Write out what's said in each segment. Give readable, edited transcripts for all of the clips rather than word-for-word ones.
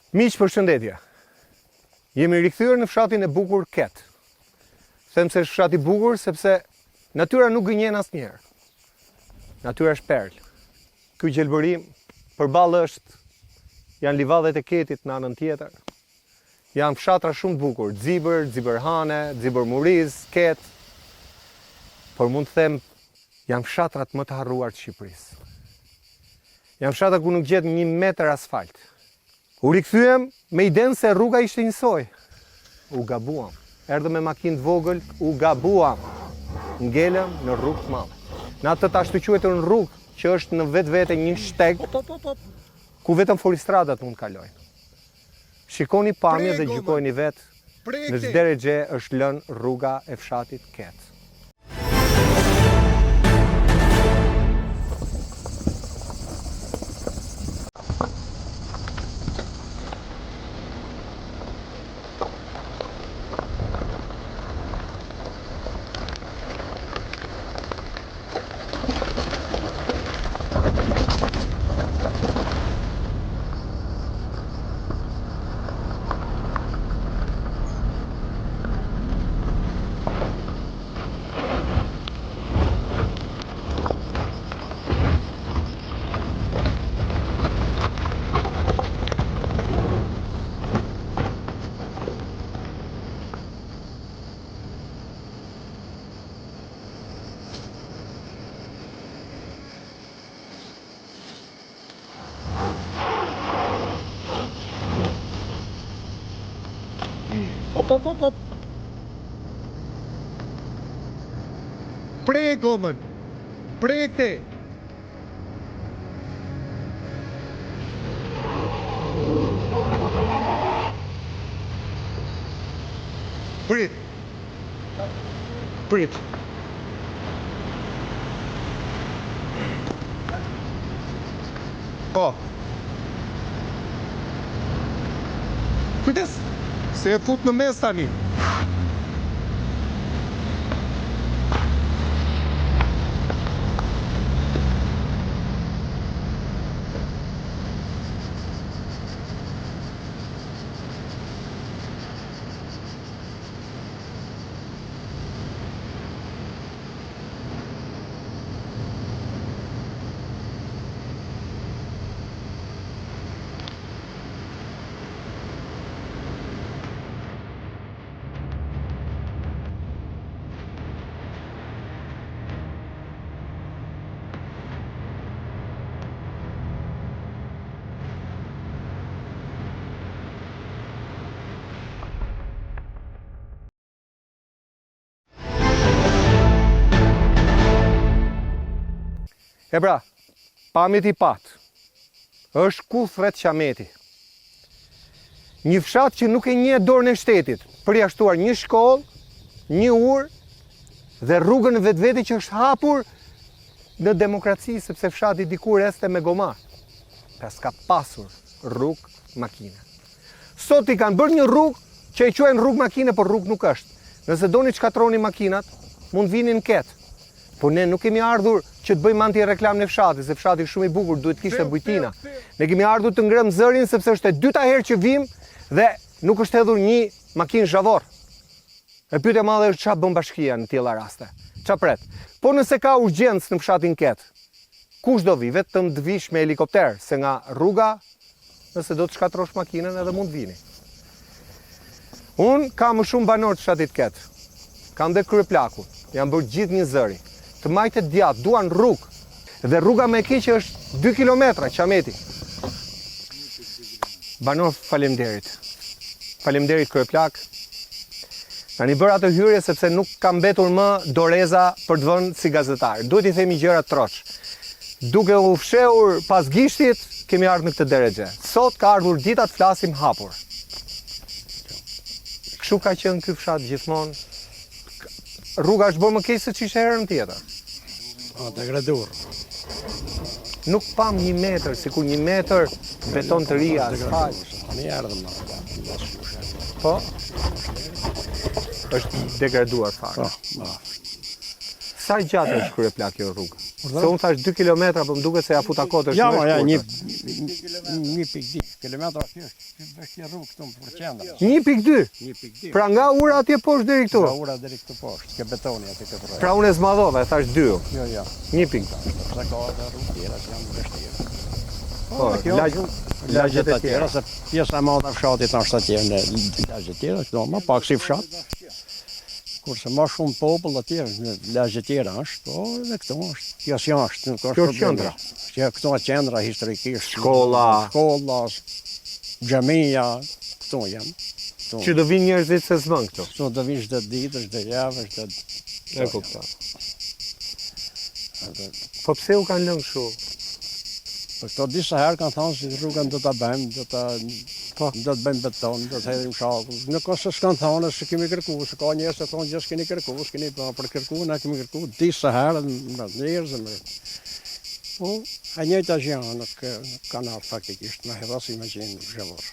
Miq, përshëndetje. Jemi rikthyer në fshatin e bukur Ket. Them se është fshat i bukur sepse natyra nuk gënjen asnjëherë. Natyra është perl. Ky gjelbërim përballë janë livadhet e Ketit në anën tjetër. Janë fshatra shumë të bukur, Xibër, Xibërhane, Xibërmuriz, Ket. Por mund të them janë fshatrat më të harruar të Shqipërisë. Janë fshatra ku nuk gjet 1 metër asfalt. U rikthyem me idenë se rruga ishte njësoj. U gabuam. Erdhëm me makinë të vogël, u gabuam. Ngelëm në rrugë të madhe. Në atë të ashtu quhetur në rrugë, që është në vetvete një shteg, ku vetëm furistradat mund kalojnë. Shikoni pamje dhe gjykojeni vetë, në çdo drejtë është lënë rruga e fshatit Ket. Hop. Prek, omën. Prek te. Prit. Po. Kujdes. Se e fut në mes tani. E pra, pamjet i patë, është ku thret Qameti. Një fshat që nuk e njeh dorën e shtetit, përjashtuar një shkollë, një urë dhe rrugën në vetvete që është hapur në demokraci, sepse fshati dikur este me gomar. Pra s'ka pasur rrugë makine. Sot i kanë bërë një rrugë që e quajnë rrugë makine, por rrugë nuk është. Nëse doni të shkatroni makinat, mund vini në Ket. Po ne nuk kemi ardhur që të bëjmë anti-reklam në fshati, se fshati është shumë i bukur, duhet kishte bujtina. Ne kemi ardhur të ngrëmë zërin sepse është e dyta herë që vim dhe nuk është hedhur një makinë zhavor. E pyetja e madhe është çfarë bën bashkia në tilla raste. Çfarë pret? Po nëse ka urgjencë në fshatin Ket, kush do vi? Vetëm të vish me helikopter, se nga rruga, nëse do të shkatrosh makinën edhe mund vini. Unë kam më shumë banor të fshatit Ket. Kam dhe kryeplakun. Janë bërë gjithë një zëri. Të majtet djatë, duan rrugë. Dhe rruga me keqe është 2 kilometra, Qameti. Banor, faleminderit. Faleminderit kryeplak. Tani bërë atë hyrje sepse nuk kam mbetur më doreza për të vënë si gazetar. Duhet i themi gjëra troç. Duke u fshehur pas gishtit, kemi ardhur në këtë drejtë. Sot ka ardhur dita të flasim hapur. Kështu ka qenë ky fshat gjithmonë. Rruga është bërë më keq se ç'ishte herën tjetër. Degraduar. Nuk pam 1 metër, sikur 1 metër beton të ri asfalt. Tani erdhëm. Po? Është degraduar fare. Po. Sa gjatë është kryeplak kjo rrugë? Se unë thash 2 kilometra, po më duket se ja futa kot është Ja, më ja, shkurtër. 1,2 kilometra është rrugë këtu për qendra. 1,2. 1,2. Pra nga ura atje poshtë deri këtu. Nga ura deri këtu poshtë, ke betoni aty këtë rrugë. Pra unë e zmadhova, e thash 2. Jo, jo. 1,2. Sa ka edhe rrugë tjera që janë vështirë. Po, lagjet e tjera. Se pjesa e madhe e fshatit është atje në lagje tjera, këto më pak si fshat. Kurse më shumë popull atje në lagje tjera është, po edhe këto është. Kjo s'jashtë, nuk është Kjo është qendra. Që këto është qendra historikisht. Shkolla, xhamia, këto janë. Këto. që do vinë njerëzit se s'vën këtu. Këto do vinë çdo ditë, çdo javë, çdo. E kuptoj. Po pse u kanë lënë kështu? Po këto disa herë kanë thënë se rrugën do ta bëjmë, do të bëjmë beton, do të hedhim shakull. Në kohë s'kan thënë se kemi kërkuar, se ka njerëz që thonë që s'keni kërkuar, s'keni për kërkuar, na kemi kërkuar disa herë njerëz më. Po, a njëjta gjë nuk kanë ardhur faktikisht, më hedhasi më gjën zhvillor.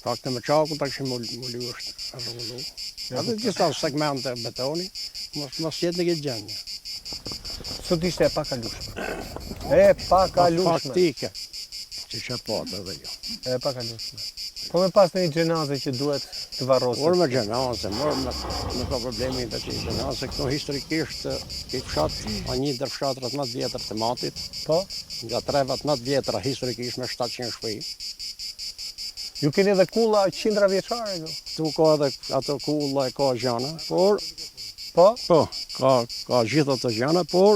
Faktë me shakull ta kishim ulu është rrugë. Edhe disa segmente betoni, mos jetë në këtë gjendje. Sot ishte e pakalueshme. E pakalueshme. Faktike. Që që patë edhe jo. E pakalueshme. Po me pas një gjenaze që duhet të varroset. Por me gjenaze, nuk ka problemi të që gjenaze, këto historikisht këtë fshat, a një ndër fshatrat më të vjetër të Matit, Po? nga trevat më të vjetra historikisht me 700 shtëpi. Ju keni edhe kulla 100 vjeçare këtu? Tu ka edhe ato kulla e ka gjana, por Po? po, ka gjitha të gjana, por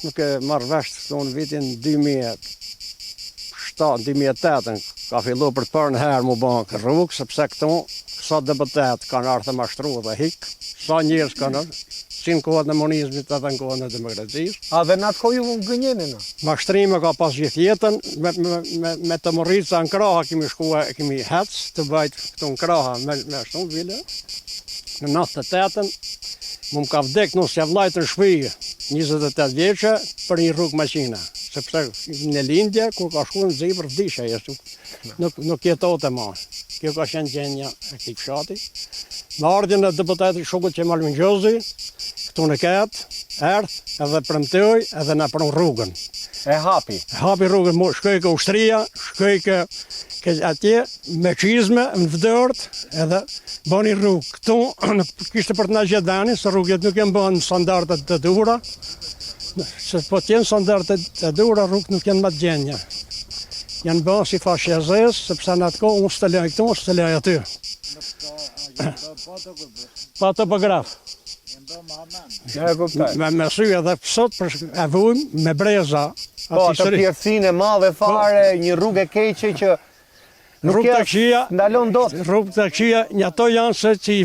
nuk e marrë vesh këto në vitin 2007-2008 ka fillu për të parë në herë mu banë rrugë, sepse këto sa deputet kanë ardhur të mashtru dhe hik, sa njerëz kanë ardhur, si në kohën e komunizmit edhe në kohën e demokracisë. A dhe në atë kohë ju gënjeni në? Mashtrime ka pas gjithë jetën, me të Morica në kraha kemi shkuar, kemi hec të bajt këtu në kraha me ashtu vile. Në 98-ën, më ka vdek nësë javlajtë në shpijë, 28 vjeqe, për një rrugë maqina. Sepse në lindje, kur ka shku në zibër, vdisha jeshtu. Nuk jetote ma. Kjo ka qenë gjenja e këtij fshati. Në ardhjen e deputetit Shokut Qemal Mingjozi, këtu në ketë, erdhë edhe premtoj edhe në pron rrugën. E hapi. Hapi rrugën, shkoj ke ushtria, shkoj ke atje, me qizme, në vdërt, edhe bani rrugë. Këtu kishte për të na gjetë veni, se rrugët nuk janë bënë standardet të duhura, se po t'jenë standardet të duhura, rrugët nuk janë më të gjenja. Janë bënë si fashjezes, sepse në atë kohë unë s'të lejë këtu, unë s'të lejë aty. Pa topograf. E kuptoj. Me sy edhe sot për e vujmë me breza. Po, atë pjerësinë e madhe fare, një rrugë e keqe që nuk Rrugë të këqija, ndalon dot. rrugë të këqija, një ato janë se që i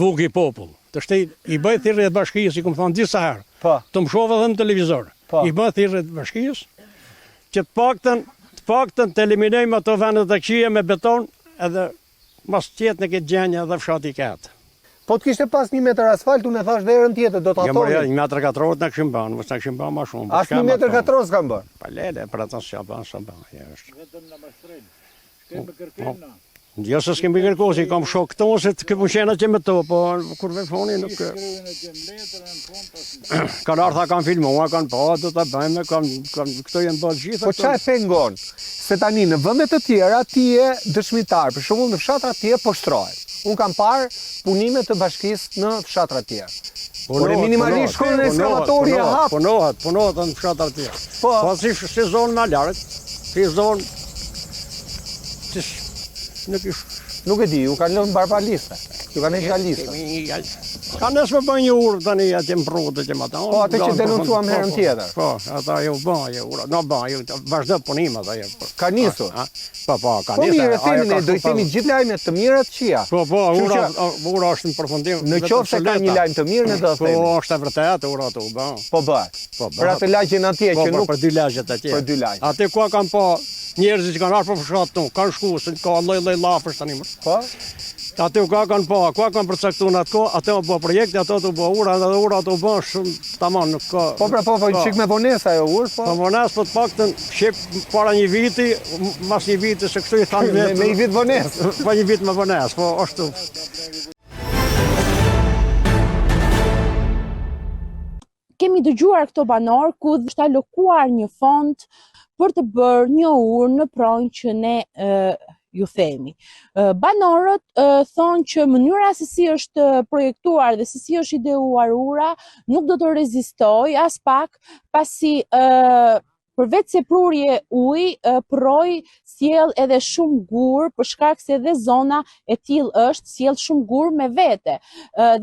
vuk i popull. Të shtej, i bëj thirrje të bashkisë, si këmë thonë disa herë. Po. Të më shova edhe në televizor. Po. I bëj thirrje të bashkisë, që të paktën të eliminojmë ato vendet të këqija me beton, edhe mas tjetë në këtë gjenja dhe fshati ketë. Po të kishte pas 1 metër asfalt, unë e thash dhe erën tjetër, do të Jo, mërja, atoni. 1 metër katror në këshim banë, mos në këshim banë ma shumë. As 1 metër katror s'kam bërë. Pa lele, për atë s'ja banë, s'ja banë. Vetëm në mashtrim. Kemi kërkim na. Jo se s'kemi kërku, si kam shok këto, se të këmë qena që me to, po kur vefoni nuk... Shkruajnë e gjem letrën në fund pas. Kanë ardha, kanë filmua, kanë pa, do të bëjme, këto jenë bërë gjitha. Po çfarë pengon? Se tani në vende të tjera ti je dëshmitar, për shembull në fshatra të tjera po shtrohet. Un kam parë punime të bashkisë në fshatra të tjera. Por minimalisht shkon në eskavatori e hap. Punohet në fshatra të tjera. Po. Po si zonë më lartë, si zonë... Nuk e di, ju kanë lënë barba liste. Ju kanë hequr lista. Ka nësë me bëjnë një urë tani atje më prudë që më ta. Po, atë që denoncuam herën tjetër. Po, ata ju bëjnë urë, no bëjnë, vazhdo punim ata ju. Ka nisur. Po, ka Po nisur. mirë, themi ne, do i themi gjithë lajmet të mira të këqija. Po, Kështu ura është në përfundim. Në qoftë se ka një lajm të mirë, ne do të Po, themi. është e vërtetë, ura të u bën. Po bëhet. Po, Për atë lagjen atje që nuk për dy lagjet atje. Për dy lagje. Aty ku kanë pa njerëzit që kanë ardhur për fshat këtu, kanë shkuar, se ka lloj lafësh tani më. Po? Aty ku kanë pa, ku kanë përcaktuar atë kohë, atë u bë projekti, ato u bë ura, edhe ura u bën shumë tamam nuk ka. Po pra po, çik me vonesë ajo urë, po. Po vonas po të paktën shqip para një viti, mas një viti se kështu i thanë vetë. Me një vit vonesë. Po një vit me vonesë, po ashtu. kemi dëgjuar këto banor ku është alokuar një fond për të bërë një urnë në pronjë që ne ju themi. Banorët thonë që mënyra se si është projektuar dhe se si është ideuar ura nuk do të rezistoj as pak, pasi përveç se prurje ujë, proj sjell edhe shumë gur, për shkak se edhe zona e tillë është, sjell shumë gur me vete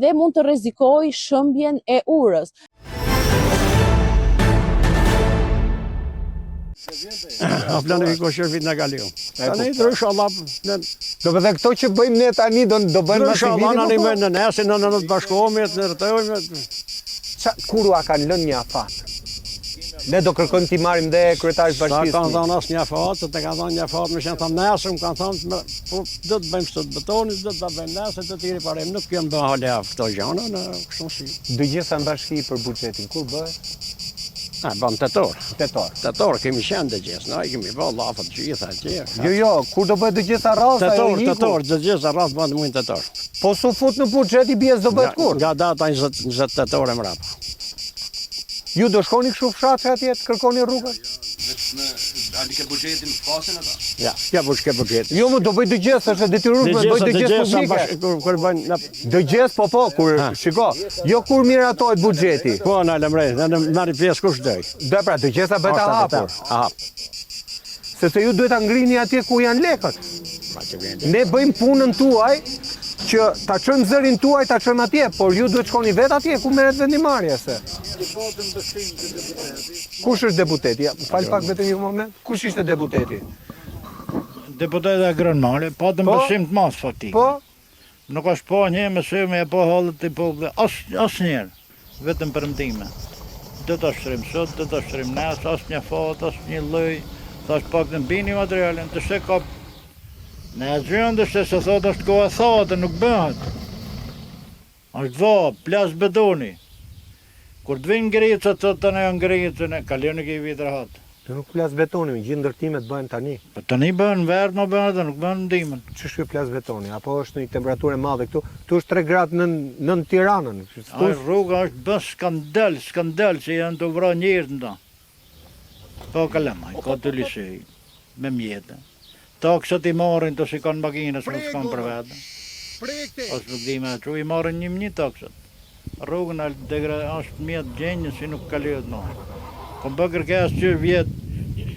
dhe mund të rrezikojë shëmbjen e urës. A planifikosh vit në kaliu. Tani ndrysh Allah, Do të thënë këto që bëjmë ne tani do bëjmë ndrysh Allah na nimojnë në nesër, në të bashkohemi, të ndërtojmë. Kur a kanë lënë një afat? Ne do kërkojmë t'i marrim dhe kryetarin e Sa bashkisë. kanë thënë as një afat, të kanë thënë një afat, më shenë thënë nesër, më kanë thënë, po do të bëjmë sot betoni, do të bëjmë nesër, do të jeni parem, nuk kemë bën hale këto gjëra, në kështu si. Dëgjesa në bashki për buxhetin, kur bëhet? Bën tetor. Tetor. Tetor kemi qenë dëgjes, na kemi bën llafat gjitha atje. Jo, kur do bëhet dëgjesa rradh Tetor, dëgjes rradh bën muin tetor. Po su fut në buxhet i bie do bëhet kur? Nga data 20 tetor e mrapa. Ju do shkoni kështu fshatër atje të kërkoni rrugën? Ali ke buxhetin fasin ata? Ja, ja ke buxhet. Jo, më do bëj dëgjes, është e detyruar të bëj dëgjes publike. Kur bën Dëgjes, po, kur, shiko, jo kur miratohet buxheti. po na lëmrej, na marri pjesë kush doj. Dhe pra, dëgjesa bëhet e hapur. Aha. Sepse ju duhet ta ngrini atje ku janë lekët. Ma që vjen. Ne bëjmë punën tuaj që ta çojmë zërin tuaj, ta çojmë atje, por ju duhet shkoni vetë atje ku merret vendimarrja se. Kush është deputeti? Ja, fal pak vetëm një moment. Kush ishte deputeti? Deputeti agronale, patëm Po? besim të mas faktik. Po, Nuk është po një mësime e po hallet i popullit, asnjëherë, vetëm përmtime. Do ta shtrim sot, do ta shtrim nesër, asnjë fat, asnjë lloj, thash pak të mbini materialin, të se ka në gjëndë se thot është koha thate, nuk bëhet. Është dha, plas bedoni. Kur të vinë ngrica, të të në ngricën, kalon i vit rahat. nuk plas betoni, gjithë ndërtimet bëhen tani. Po tani bëhen verë, më bëhen atë, nuk bëhen ndimën. Ç'është ky plas betoni? Apo është një temperaturë e madhe këtu? Këtu është 3 gradë nën Tiranën. Ai rruga është bë skandal që janë të vrarë njerëz nda. Po kalamaj, ka të lisej, me mjetë. Taksat i marrin të shikon makinës, nuk shkon për vetë. Ose nuk di me që i marrin një taksat. Rrugën është mjetë gjenjë si nuk kalohet në. Kom bë kërkesë që vjetë,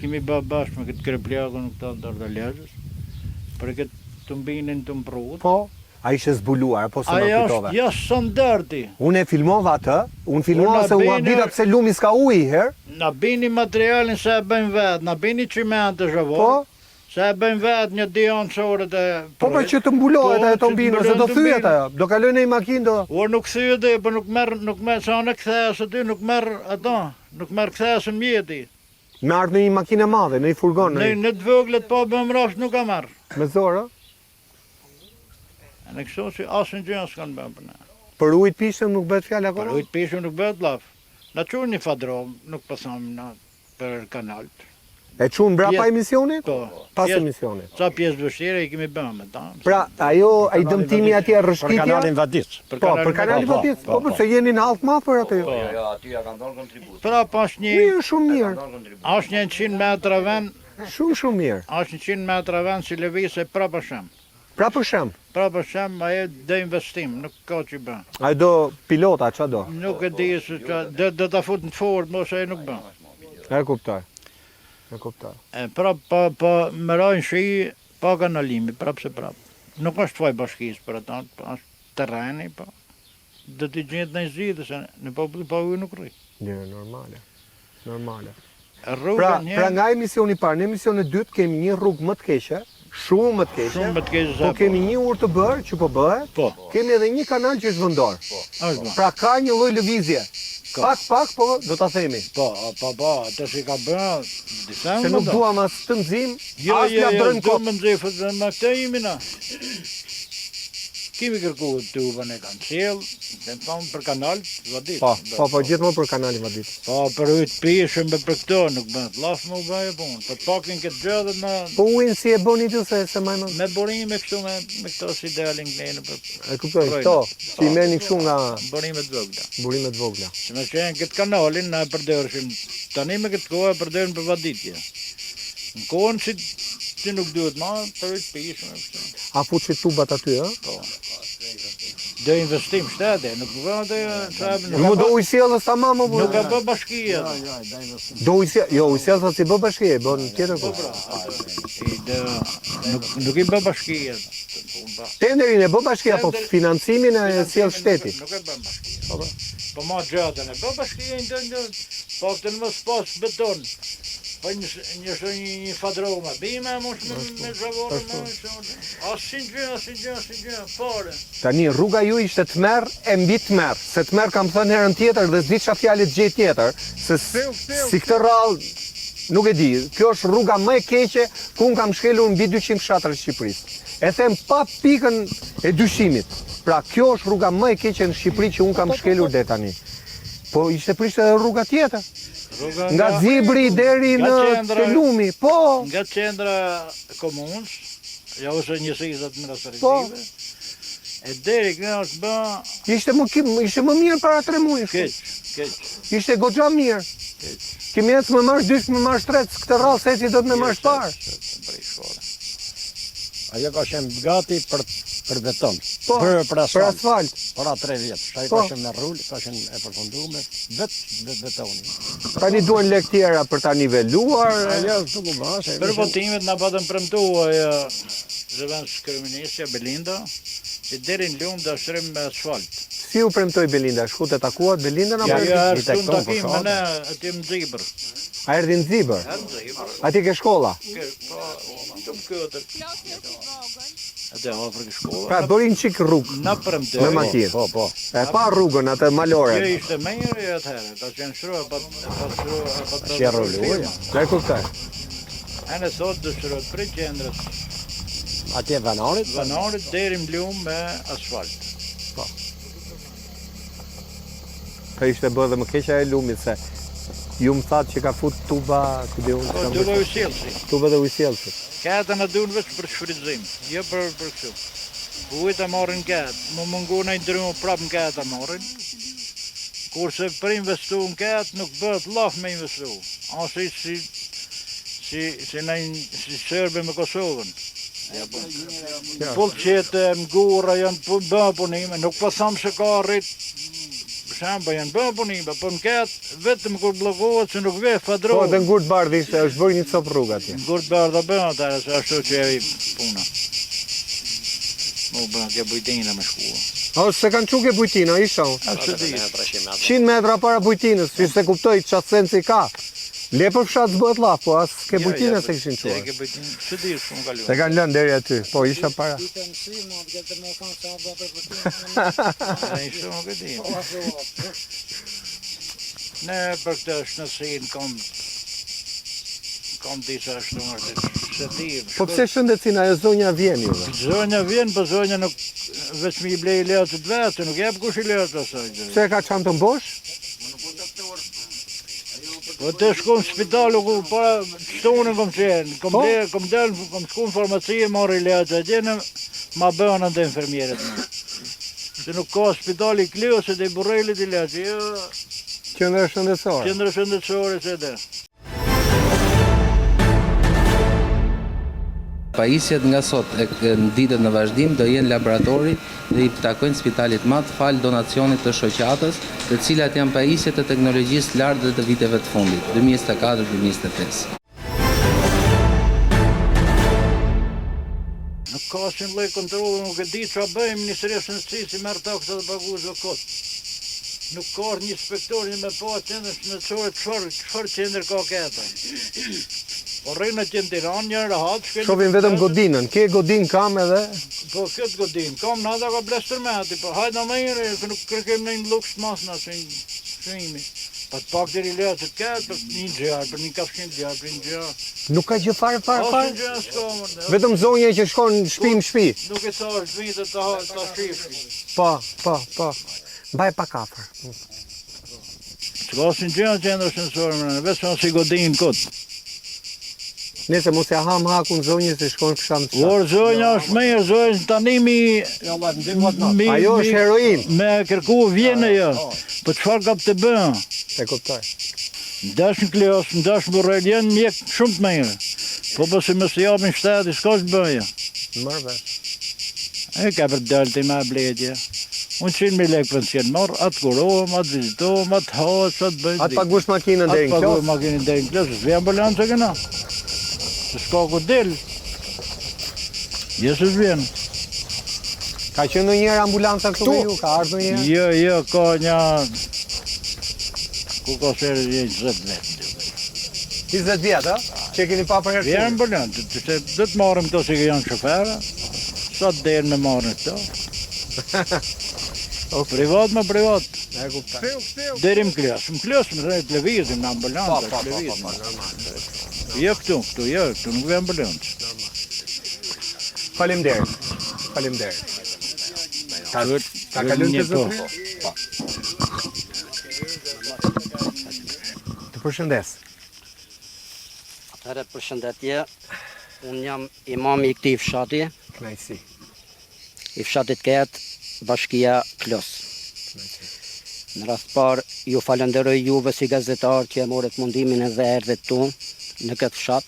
kemi bë bashkë me këtë krepljakën në këta ndardaleshës, për këtë të mbinin të mprut. Po, a ishe zbuluar, apo se më Aja kujtove? është jashtë standardi. Unë e filmova atë, unë filmova Unë se u bini- habita pse lumi s'ka ujë herë. Na bini materialin se e bëjmë vetë, na bini qimente zhavor, Po, se e bëjmë vetë një dy anësorët e... po për që të mbulohet Po, ajo që të tombino, se do mbulohet thyet tombino. ajo. Do kalojnë në një makinë do. O nuk thyet dhe, po nuk merr sa në kthesë aty, nuk merr ato, nuk merr kthesën mjeti. Me ardhë në një makinë e madhe, në një furgon, Në të voglet po bëm rash nuk ka marr. me zorë. Në kështu që asnjë gjë s'kan bën për ne. Për ujë të pishëm nuk bëhet fjalë Për akoma. ujtë pishëm nuk bëhet laf. Na çuni një fadrom, nuk po tham na për kanalt. E çun mbrapa Pjesë- emisionit? Po. Pas pjesë- emisionit. Sa pjesë vështirë i kemi bën me ta. Pra, ajo, ai dëmtimi atje Për rrëshqitja. kanalin Vadic. Po, për kanalin Vadic. Po, pse jeni në halk madh për atë ju? Jo, aty ja kanë dhënë kontribut. Pra pas një, Mirë, shumë mirë. është një 100 metra vend, Shumë mirë. është 100 metra vend si lëvizje prapë shem. Pra për shemb, Prapë shem, ajo do investim, nuk ka që bën. ai do pilota, ç'a do? Nuk e di se do ta fut në fort, mos ai nuk bën. E kuptoj. E kuptoj. E prapë po më rojnë shi pa kanalimi, prapë se prapë. Nuk është faj bashkisë për ata, është terreni, po. Do t'i gjetë në zgjidhje se në popull pa ujë nuk rri. Jo, normale. Normale. Rruga Pra nga emisioni i parë, në emisionin e dytë kemi një rrugë më të keqe, shumë më të keqe. shumë më të keq Po kemi një urë të bërë që po bëhet. Po. Kemi edhe një kanal që është vendor. Është bën. Pra ka një lloj lëvizje. Pak, po do ta themi. Po, atë që ka bërë, disa Se më nuk do. duam as të nxim, Jo, as jo, ja jo, drejnë do kot. më nxefët, me këtë jemi na. s'kemi kërku tubën e kanë sjell, dhe thonë për kanal, vadit. Po, gjithmonë për kanalin vadit. Po, për ujtë pishëm me për këto, nuk bën të lafë më u bëjë punë. Për pakin këtë gjë dhe Po ujnë si e boni ju se më me burime kështu me këto si dalin klenë për e kuptoj, këto, që i merrni kështu nga burimet vogla. burimet vogla. Se me qenë këtë kanalin na përdorshim, tani me këtë kohë përdorën për vaditje. Në kohën që nuk duhet ma, për ujtë pishëm e kështu. A fuçi tubat aty, ë? Po. Do investim shtete, nuk vënë të Nuk do ujësjellës tamam apo? nuk e bë bashkia. Do ujësjellës si bë bashkia, bën tjetër po. Nuk i bë bashkia. Tenderin e bë bashkia apo financimin e sjell shteti. Nuk e bë bashkia. Po ma gjatën e bë bashkia në po këtë në mos pas beton. Po një fadroma, bime mosh me zhavorë, asin gjë, pare. Tani rruga ju ishte të merr e mbi të merr, se të merr kam thënë herën tjetër dhe s'di çfarë fjalë të gjej tjetër, se si këtë rrallë nuk e di. Kjo është rruga më e keqe ku un kam shkelur mbi 200 fshatra të Shqipërisë. E them pa pikën e dyshimit. Pra kjo është rruga më e keqe në Shqipëri që un kam shkelur deri tani. Po ishte prishte edhe rruga tjetër. Nga Zibri deri në Telumi, po. Nga qendra komunës, ja ose njësisë administrative, Po. e deri këna është bë Ishte më mirë para 3 muajsh. keq. Ishte goxha mirë. Kemi ecë më marrë 2, më marrë 3, këtë rrallë se si do të më marrë parë. Ajo ka qenë gati për beton. Po, për për asfalt. asfalt. Para 3 vjet. Ai Po. ka qenë me rul, ka qenë e përfunduar me vetë betoni. Tani duhen lek tjera për ta niveluar. Ajo nuk u bë, se Për votimet na patën premtua zëvendës kryeministja Belinda, që deri në lumë do shtrim me asfalt. Si u premtoi Belinda? Shku të takuat Belindën apo? Ja, i është tekton në takim për me ne aty në Zibër. A erdhi në Zibër? Në Zibër. Ati ke shkolla. Po, të më këtër. Atë afër ke shkolla. Pra bëri një çik rrugë Na premtoi. me makinë. Po. E pa rrugën atë malore. Kjo ishte më mirë atëherë, ta qenë shtroa pa Qerro luja. Ja kuptoj. Anë sot dëshirohet për qendrës Atje Vanarit, Vanarit deri në lumë me asfalt. Ka ishte bërë dhe më keqja e lumit se ju më thatë që ka fut tuba, ku di unë. Po, të bëjë sjellësi. Tuba dhe ujësjellësit. Kata në duhen veç për shfrytëzim, jo për kështu. Ujtë marrin katë, më mungu në i ndrymu prapë në katë marrin. Kurse për investu në katë nuk bëhet laf me investu. Asi si Serbe me Kosovën. Pullqete, mgura janë bë punime, nuk po thamë se ka rrit. Për shembull janë bë punime, po në katë vetëm kur bllokohet se nuk ve Po, fadrohet. dhe ngurt bardhi ishte, është bërë një copë rrugë atje. Ngurt bardha bën atëherë se ashtu që e puna. Mo bën ke bujtina me shkuar. O, se kanë quke bujtina, isha unë. Ashtu di. 100 metra para bujtinës, si se kuptoj qatë sensi ka. Le për fshat s'bëhet laf, po as ke bujtina se kishin Ke quar. bujtin, çu di shumë kaluar. Se kanë lënë deri aty, po isha para. Ai shumë që di. Ne për këtë shnësin kam disa shtëmartë se di. Po pse shëndetësin ajo zonja vjen juve? Zonja vjen, po zonja nuk veç mi i blej lehtët vetë, nuk jep kush i lehtët asaj. Pse ka çantë të mbosh? Po të shku në spitalu ku para shtunën kom qenë, kom shku në farmaci e marri lehtët atje në ma bënë të infermierët me. Se nuk ka spitali i Klios e të i Burrelit i lehtët, jo, Qendra shëndetësore. qendra shëndetësore se dhe. Pajisjet nga sot në ditët në vazhdim do jenë laboratori dhe i takojnë spitalit madh fal donacionit të shoqatës, të cilat janë pajisje të teknologjisë lartë dhe të viteve të fundit, 2024-2025. Nuk ka asnjë lloj kontrolli, nuk e di çfarë bëjmë Ministria e Shëndetësisë si merr taksa të paguajë çdo kot. Nuk ka një inspektor me pa qendrën shëndetësore çfarë qendër ka këta. Po rrinë atje në Tiranë një rahat, Shohim vetëm godinën, ke godin kam edhe. Po këtë godin, kam nada ka blestër me ati, po hajde në mejre, nuk kërkem në një luks mas në shënimi. Pa të pak deri letë të ketë për një gjarë, për një kafshin gjarë, për një gjarë. Nuk ka gjë fare. Asë gjarë s'ka mërë. Vetëm zonja që shkon shtëpi në shtëpi. Nuk e thash vitë të shifri. Po. Mbaj pak afër. S'ka asë një gjarë që endër sensorë mërë, vetë si godin këtë. Nëse mos e ham hakun zonjës se shkon fshan të Por zonja është mirë, zonja tanimi Ajo është heroin. me kërku vjene jo. Po çfarë ka të bën? E kuptoj. Ndash në Kleos, ndash në Borrell, janë mjek shumë të mirë. Po pëse më së japin shteti, s'ka që bëja. Mërë vesh. E ka për dalë të ma bledje. Unë 100.000 lekë pension marr, atë kurohem, atë vizitohem, atë hahet, atë bëjt. Atë pagush makinën deri në Atë pagush Klos. makinën deri në Klos, s'vjen ambulancë këna. S'ka ku del. Jo se s'vjen. Ka qenë ndonjëherë ambulanca këtu me ju? Ka ardhur ndonjëherë? Jo, ka një... Ku ka sërë një 20 vetë. 20 vjet, a? Që keni pa për herë Vjen fundit. ambulancë, se do të marrim këto që janë shofera, sa të derë me marrin këto. Privat me privat. E kuptoj. Deri më Klos më dhe televizim në ambulancë, televizim. Jo këtu, nuk vjen ambulancë. Faleminderit. Ka kalon të zotëri? Të përshëndes. Atëherë përshëndetje, unë jam imam i këtij fshati, Knajsi. i fshatit Ket, bashkia Klos. Në rast parë, ju falenderoj juve si gazetar që e morët mundimin edhe erdhët tu në këtë fshat.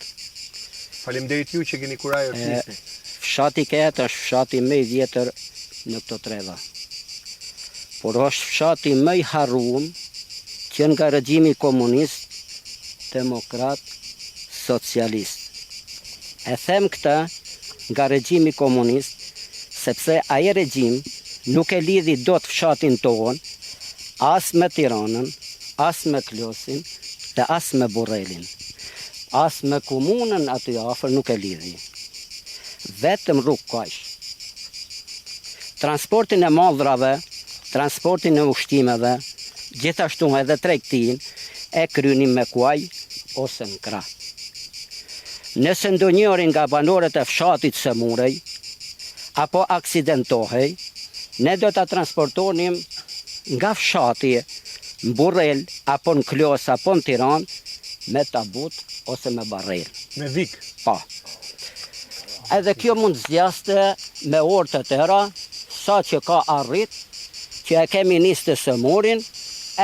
Faleminderit ju që keni kurajë të flisni. Fshati Ket është fshati më i vjetër në këto treva. Por është fshati më i harruar që nga regjimi komunist, demokrat, socialist. E them këtë nga regjimi komunist, sepse ai regjim nuk e lidhi dot fshatin tonë, as me Tiranën, as me Klosin, dhe as me Borrellin. As me komunën aty afër nuk e lidhi. Vetëm rrugë kaq. Transportin e mallrave, transportin e ushqimeve, gjithashtu edhe tregtin e krynim me kuaj ose në krah. Nëse ndonjëri nga banorët e fshatit së murej, apo aksidentohej, ne do ta transportonim nga fshati në Borrell, apo në Klos, apo në Tiranë, me tabut ose me barrel. Me vik. Pa. Edhe kjo mund zgjaste me orë të tëra, sa që ka arrit, që e kemi nisë të sëmurin,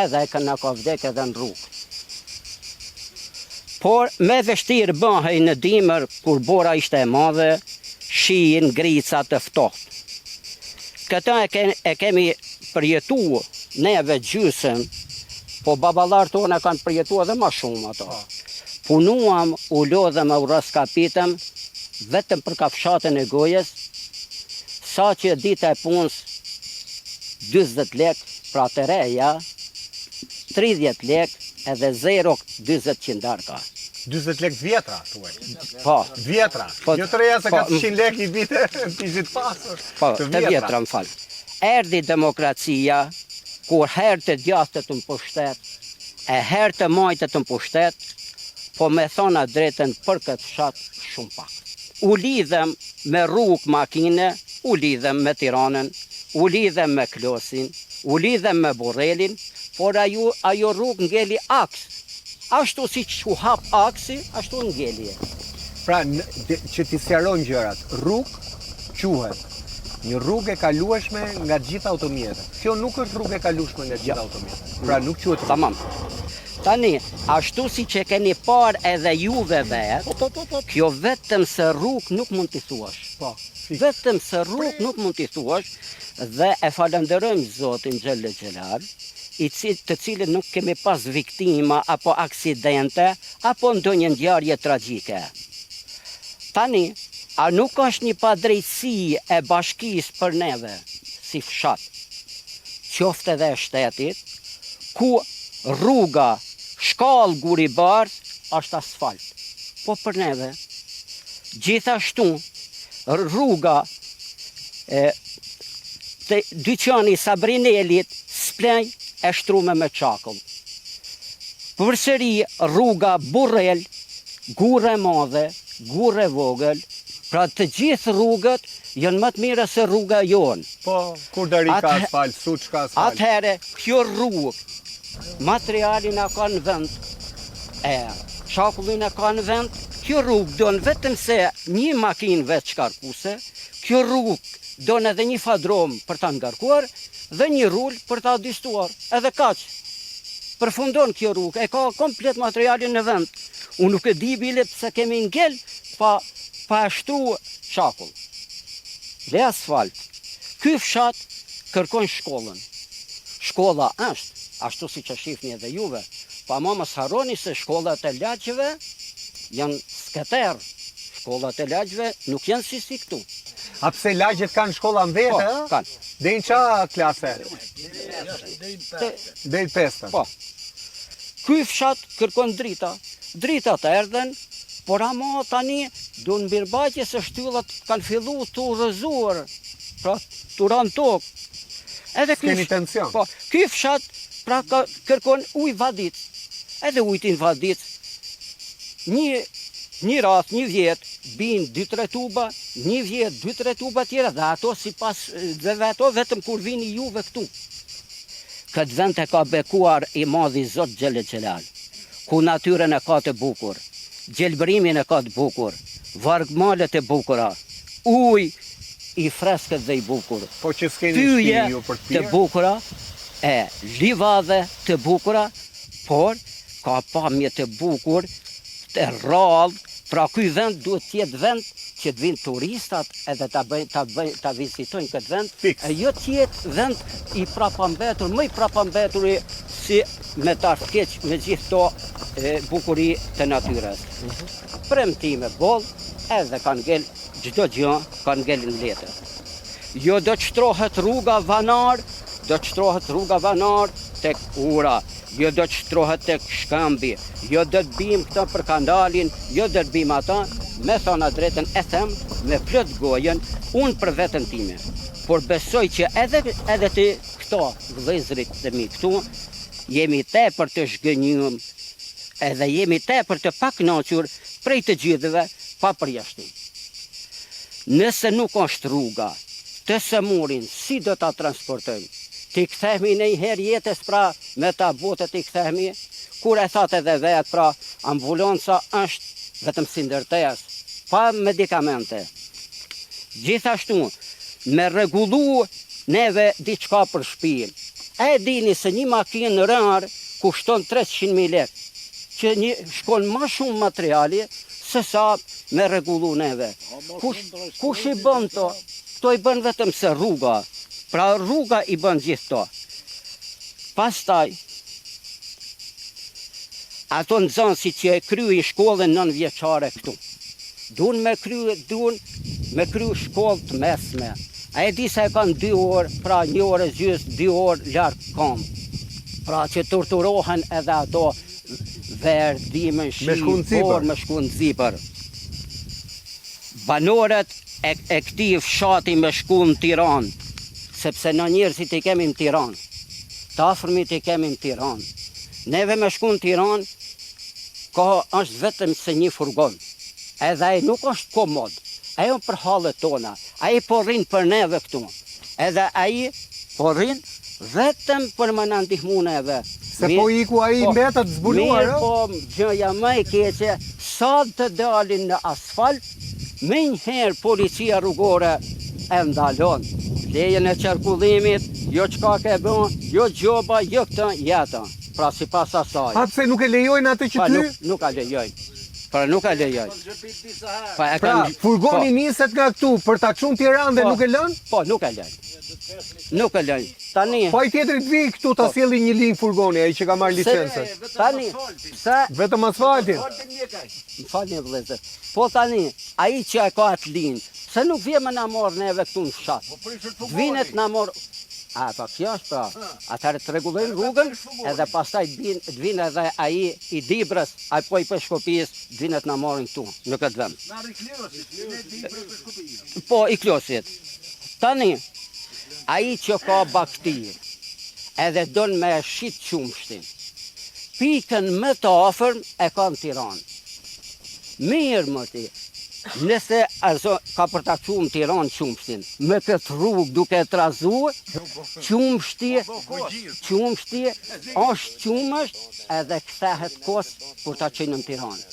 edhe e këna ka vdek edhe në rrugë. Por me vështirë bëhej në dimër, kur bora ishte e madhe, shijin, grica të ftohtë. Këta e kemi përjetu neve gjysën, po baballarë tonë kanë përjetu edhe ma shumë ato. Punuam, u lodhem e u raskapitëm, vetëm për kafshatën e gojës, sa që dita e punës 20 lek, pra të reja, 30 lek edhe 0,20 qindarka. 20 lek vjetra, thuaj. Po, Vjetra. Po, Jo të reja se po, 400 lek i vite pishit pasur. po, të vjetra më falë. Erdi demokracia, kur herë të djastët në pushtet, e herë të majtët në pushtet, po me thona drejten për këtë fshat shumë pak. U lidhem me rrugë makine, u lidhem me Tiranën, u lidhem me Klosin, u lidhem me Borrellin, por ajo rrugë ngeli aks. Ashtu si që u hap aksi, ashtu ngeli. Pra, që t'i sqaron gjërat, rrugë quhet një rrugë e kalueshme nga gjitha automjetët. Kjo nuk është rrugë e kalueshme nga gjitha automjetët. Pra nuk quhet rrugë. Tamam. Tani, ashtu si që keni parë edhe juve vetë, kjo vetëm se rrugë nuk mund t'i thuash. Po, Vetëm se rrugë nuk mund t'i thuash, dhe e falenderojmë Zotin Xhelel Xhelal, të cilin nuk kemi pas viktima, apo aksidente, apo ndonjë ngjarje tragjike. Tani, a nuk është një padrejtësi e bashkisë për neve, si fshat, qoftë edhe e shtetit, ku rruga shkallë Guri Bardh është asfalt. Po për neve, gjithashtu, rruga të dyqani Sabrinelit splej e shtrume me çakull. Përsëri rruga Burrel, Gurre Madhe, Gurre Vogël, pra të gjithë rrugët janë më të mira se rruga jonë. Po, kur deri ka asfalt, suç ka asfalt. Atëherë, kjo rrugë, materialin e ka në vend, shakullin e ka në vend, kjo rrugë donë vetëm se një makinë vetë shkarkuse, kjo rrugë donë edhe një fadrom për ta ngarkuar dhe një rul për ta distuar, edhe kaq. Përfundon kjo rrugë, e ka komplet materialin në vend. Unë nuk e di bile pse kemi ngel pa ashtru shakull. Dhe asfalt. Ky fshat kërkon shkollën. Shkolla është, ashtu si që shifni edhe juve, pa ma mos harroni se shkollat e lagjeve janë skëter. Shkollat e lagjeve nuk janë si këtu. A pse lagjet kanë shkolla në vete, Po, kanë. Dhe në qa klase? Dhe i 5. Po. Ky fshat kërkon drita. Dritat erdhen, por ama tani do në mbirëmbajtje se shtyllat kanë fillu të urrëzuar, pra të ranë tokë. Edhe S'keni tension. Po, ky fshat pra kërkon ujë vadic. Edhe ujtin vadic. Një rast, një vjet, bin 2-3 tuba, një vjet 2-3 tuba tjera, dhe ato vetëm kur vini juve këtu. Këtë vend e ka bekuar i madhi Zot Gjelle Gjelal, ku natyren e ka të bukur, gjelbërimin e ka të bukur, vargmalet e bukura, uj i freskët dhe i bukur, Po që s'keni pyje shtiri ju për të të pirë? bukura, livadhe të bukura, por ka pamje të bukur, të rrallë, pra ky vend duhet të jetë vend që të vinë turistat edhe ta vizitojnë këtë vend, Fiks. e jo të jetë vend i prapambetur, më i prapambeturi si me ta keq me gjithë to bukuri të natyres. Premtime boll, edhe kanë ngel çdo gjë, kanë ngel në letër. Jo do të shtrohet rruga Vanar, do të shtrohet rruga Vanar tek Ura, jo do të shtrohet tek Shkambi, jo do të bim këta për kanalin, jo do të bim ata, me thona drejtën e them, me plot gojen, unë për veten time. Por besoj që edhe të këto vëllezërit të mi këtu, jemi tepër të zhgënjur, edhe jemi tepër të pakënaqur prej të gjithëve pa përjashtim. Nëse nuk është rruga, të sëmurin, si do ta transportojmë? Ti kthehemi në herë jetës pra me ta botet i kthehemi, kur e thatë edhe vetë pra ambulanca është vetëm si ndërtes, pa medikamente. Gjithashtu, me rregullu neve diçka për shtëpinë. E dini se një makinë rënër kushton 300.000 lekë, që shkon më shumë materiali se sa me rregullu neve. Kush i bën to? To i bën vetëm se rruga. Pra rruga i bën gjithë to. Pastaj, ato nxënësit që e kryin shkollën 9 vjeçare këtu, duan me kryu shkollë të mesme. A e di se e kanë 2 orë, pra 1 orë e gjys, 2 orë larg kam. Pra që torturohen edhe ato verë, dimën, shi, por me shku në zipër. Banorët e këtij fshati me shku në Tiranë, sepse në njerëzit i kemi në Tiranë, të afërmit i kemi në Tiranë. Neve me shku në Tiranë, është vetëm se një furgon, edhe ai nuk është komod, ajo për hallet tona, ai po rrin për neve këtu, edhe ai po rrin vetëm për më na ndihmu neve. Se po iku ai mbetet zbuluar, mirë, po gjëja më e keqe, sa të dalin në asfalt, me njëherë policia rrugore e ndalon. Lejen e qarkullimit, jo çka ke bën, jo gjoba, jo këtë jeta. Pra si pas asaj. A pse nuk e lejojnë atë që ty? Nuk a lejojnë. Pra nuk a lejojnë. Pra furgoni niset nga këtu për ta çuar në Tiranë dhe nuk e lën? Po, nuk e lejnë. Nuk e lejnë. Tani. Po ai tjetri të vi këtu ta sjelli një linj furgoni, ai që ka marrë licencën. Tani, pse vetëm asfaltin? Falni vëllezër. Po tani, ai që e ka atë linjë, pse nuk vjen më na morr neve këtu në fshat? Vinet na morr. A, pa kjo është pra, atëherë të rregullojnë rrugën, edhe pastaj të vinë edhe ai i Dibrës, ai po i Peshkopis, vinet na morrin këtu, në këtë vend. Po, i Klosit. Tani, ai që ka baktirë, edhe don me shit qumshtin, pikën më të afërm e ka në Tiranë. Mirë më ti, nëse ka përtaktuar në Tiranë qumshtin, me këtë rrugë duke trazu, qumshti është qumësht edhe kthehet kos kur ta qenë në Tiranë.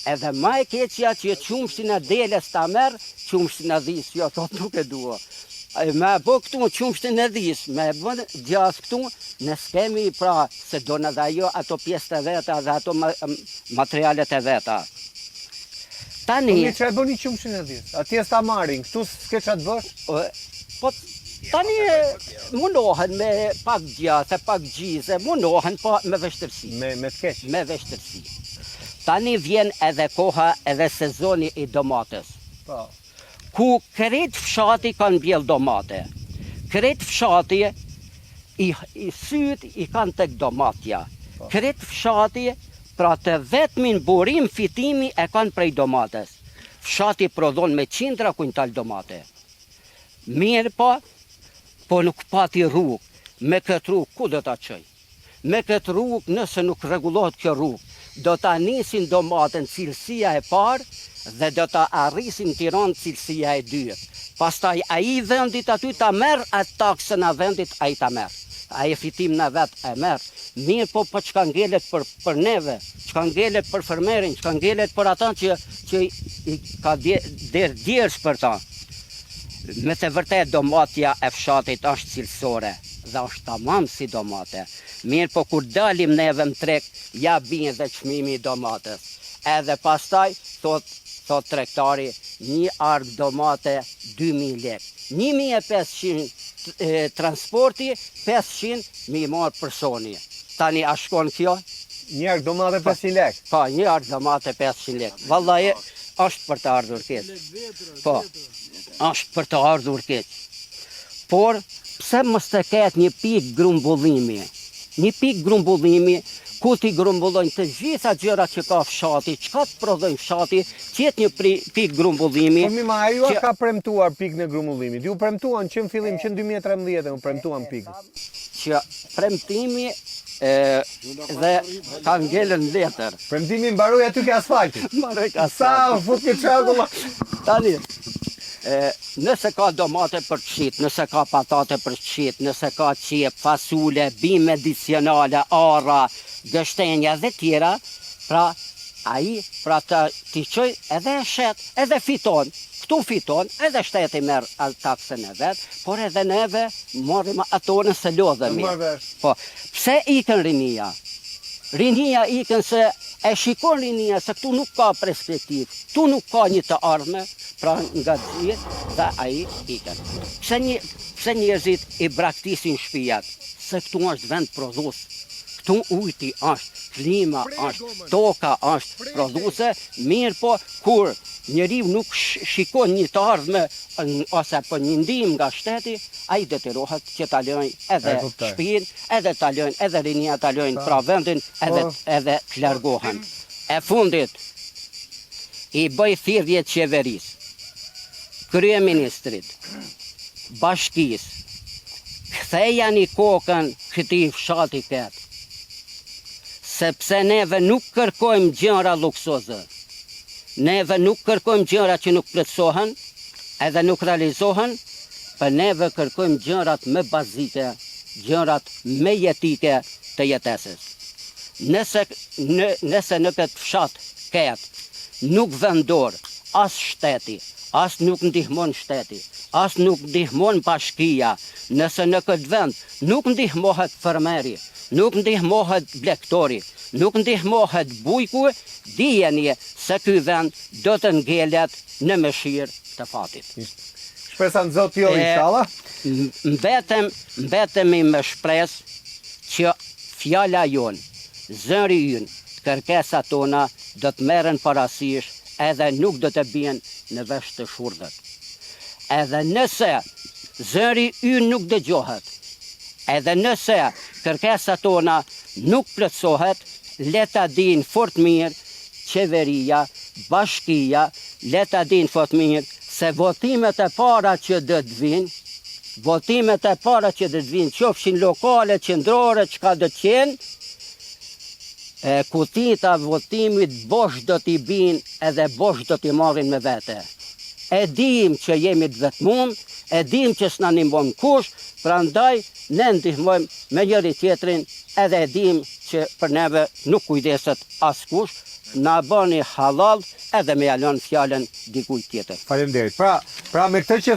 Edhe ma e keqja që qumshtin e deles ta merë, qumshtin e dhis, jo, thot nuk e dua. Me bë këtu qumshtin e dhis, me bë gjas këtu, ne s'kemi pra se do në dhe jo ato pjesët e veta dhe ato materialet e veta. Tani... që e bëni qumshin e dhis? Atje s'ta marrin, këtu s'ke që të bësh? Po, tani mundohen me pak gjase, pak gjize, mundohen po me vështërsi. Me të keq? Me vështërsi. Tani vjen edhe koha edhe sezoni i domates. Po. Ku krejt fshati kanë bjell domate. Krejt fshati i syt i kanë tek domatja. Krejt fshati pra të vetmin burim fitimi e kanë prej domates. Fshati prodhon me qindra kuntal domate. Mirë po nuk pati rrugë. Me këtë rrugë ku do ta çoj? Me këtë rrugë nëse nuk rregullohet kjo rrugë, do ta nisin domaten cilësia e parë dhe do ta arrisin Tiranë cilësia e dytë. Pastaj ai vendit aty ta merr atë taksën a vendit ai ta merr. Ai fitim në vet e merr. Mirë po çka ngelet për neve, çka ngelet për fermerin, çka ngelet për ata që i ka djersh për ta. Me të vërtet domatja e fshatit është cilësore dhe është tamam si domate. Mirë po kur dalim neve në treg, ja bie dhe çmimi i domates. Edhe pastaj thot tregtari, një arg domate 2000 lek. 1500 transporti, 500 mi marë personi. Tani a shkon kjo? Një arg domate 500 lek? Po, një arg domate 500 lek. Vallahi është për të ardhur keq. Po, është për të ardhur keq. Por, pse mos të ketë një pikë grumbullimi? Një pikë grumbullimi, ku t'i grumbullojnë të gjitha gjërat që ka fshati, çka të prodhojnë fshati, qëtë një pikë grumbullimi. Po mima, a ju ka premtuar pikën e grumbullimit? Ju premtuan që në fillim që në 2013 u premtuan pikën? Që premtimi dhe ka ngelen letër. Premtimi mbaroi aty ke asfaltit? Mbaroi ka Sa u fut ke çakulla? Tani, nëse ka domate për qit, nëse ka patate për qit, nëse ka qep, fasule, bim medicinale, arra, gështenja dhe tjera, pra ai pra t'i qoj edhe shet, edhe fiton, këtu fiton, edhe shteti merr taksën e vet, por edhe neve marrim ato nëse lodhemi. Po, pse ikën rinia? Rinia ikën se e shikon rinia se këtu nuk ka perspektivë, këtu nuk ka një të ardhme, pra nga gjithë dhe ai ikën. Pse njerëzit i braktisin shtëpiat? Se këtu është vend prodhues. Këtu ujti është, klima është, toka është prodhuese, mirë po kur njeriu nuk shikon një të ardhme ose po një ndihmë nga shteti, ai detyrohet që ta lëjë edhe shtëpinë, edhe ta lëjë edhe rinia ta lëjë pra vendin edhe të largohen. E fundit i bëj thirrje qeverisë, kryeministrit, bashkisë, ktheja një kokën këtij fshati ket. Sepse neve nuk kërkojmë gjëra luksoze. Neve nuk kërkojmë gjëra që nuk plotësohen, edhe nuk realizohen, për neve kërkojmë gjërat më bazike, gjërat më jetike të jetesës. Nëse në këtë fshat ketë nuk vendor as shteti, as nuk ndihmon shteti, as nuk ndihmon bashkia, nëse në këtë vend nuk ndihmohet fermeri, nuk ndihmohet blektori, nuk ndihmohet bujku, dijeni se ky vend do të ngelet në mëshirë të fatit. Shpresan Zot jo inshallah. Mbetemi me shpresë që fjala jon, zëri ynë, kërkesat tona do të merren parasysh edhe nuk do të bien në vesh të shurdhët. Edhe nëse zëri ynë nuk dëgjohet, edhe nëse kërkesat tona nuk plotësohet, le ta dinë fort mirë qeveria, bashkia, le ta dinë fort mirë se votimet e para që do të vinë, votimet e para që do të vinë, qofshin lokale, qendrore, çka do të qenë, Kutita votimit bosh do t'i bin edhe bosh do t'i marrin me vete. E dim që jemi të vetmum, e dim që s'na ndihmon kush, prandaj ne ndihmojmë me njëri tjetrin edhe e dim që për neve nuk kujdeset askush, na bëni halal edhe me jalon fjalën dikujt tjetër. Faleminderit. Pra me këtë që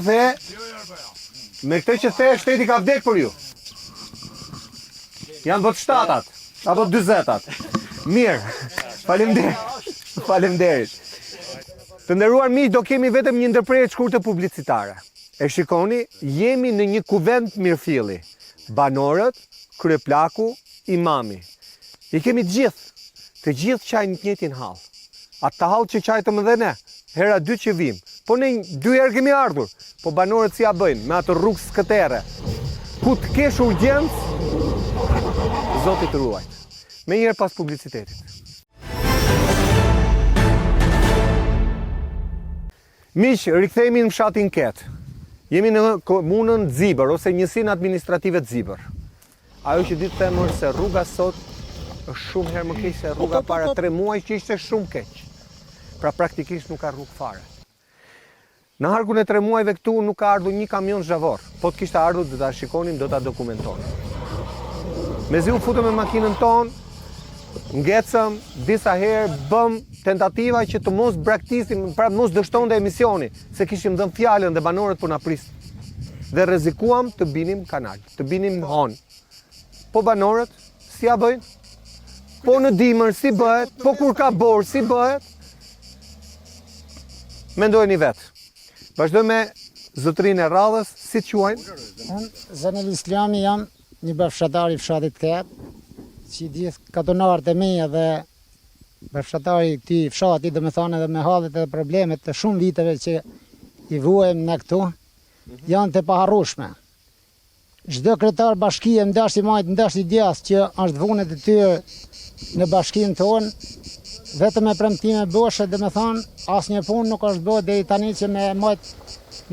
the, shteti ka vdek për ju. Janë vot shtatat, apo 40-at. Mirë. Faleminderit. Të nderuar miq, do kemi vetëm një ndërprerje të shkurtër publicitare. E shikoni, jemi në një kuvent mirëfilli. Banorët, kryeplaku, imami. I kemi të gjithë qajnë të njëjtin hall. Atë të hall që qajtëm edhe ne, hera 2 që vim. Po ne 2 herë kemi ardhur, po banorët si ja bëjnë me atë rrugë skëtere. Ku të kesh urgjencë, Zoti të ruajt. Me njëherë pas publicitetit. Miq, rikthehemi në fshatin Ket. Jemi në komunën Zibër ose njësinë administrative të Zibër. Ajo që ditë them është se rruga sot është shumë herë më keq se rruga para 3 muaj që ishte shumë keq. Pra praktikisht nuk ka rrugë fare. Në harkun e 3 muajve këtu nuk ka ardhur një kamion zhavor. Po të kishte ardhur do ta shikonim, do ta dokumentonim. Mezi u futëm me makinën tonë, ngecëm, disa herë bëm tentativa që të mos braktisim, pra mos dështonte emisioni, se kishim dhënë fjalën dhe banorët po na prisnin. Dhe rrezikuam të binim kanal, të binim hon. Po banorët si ja bëjnë? Po në dimër si bëhet, po kur ka borë si bëhet? Mendojeni vetë. Vazhdoj me zotërinë e radhës, si të quajnë? Unë, Zanel Islami, jam një befshatari i fshatit Ket, që gjithë katonarët e mi dhe befshatari këti fshati, dhe me thane dhe me hallet edhe problemet të shumë viteve që i vuajmë në këtu, janë të paharrueshme. Çdo kryetar bashkie më dash i majt, më dash i djathtë që është vunet e tyre në bashkinë tonë, vetëm me premtime boshe, dhe me thonë, asnjë punë nuk është bërë deri tani që me majt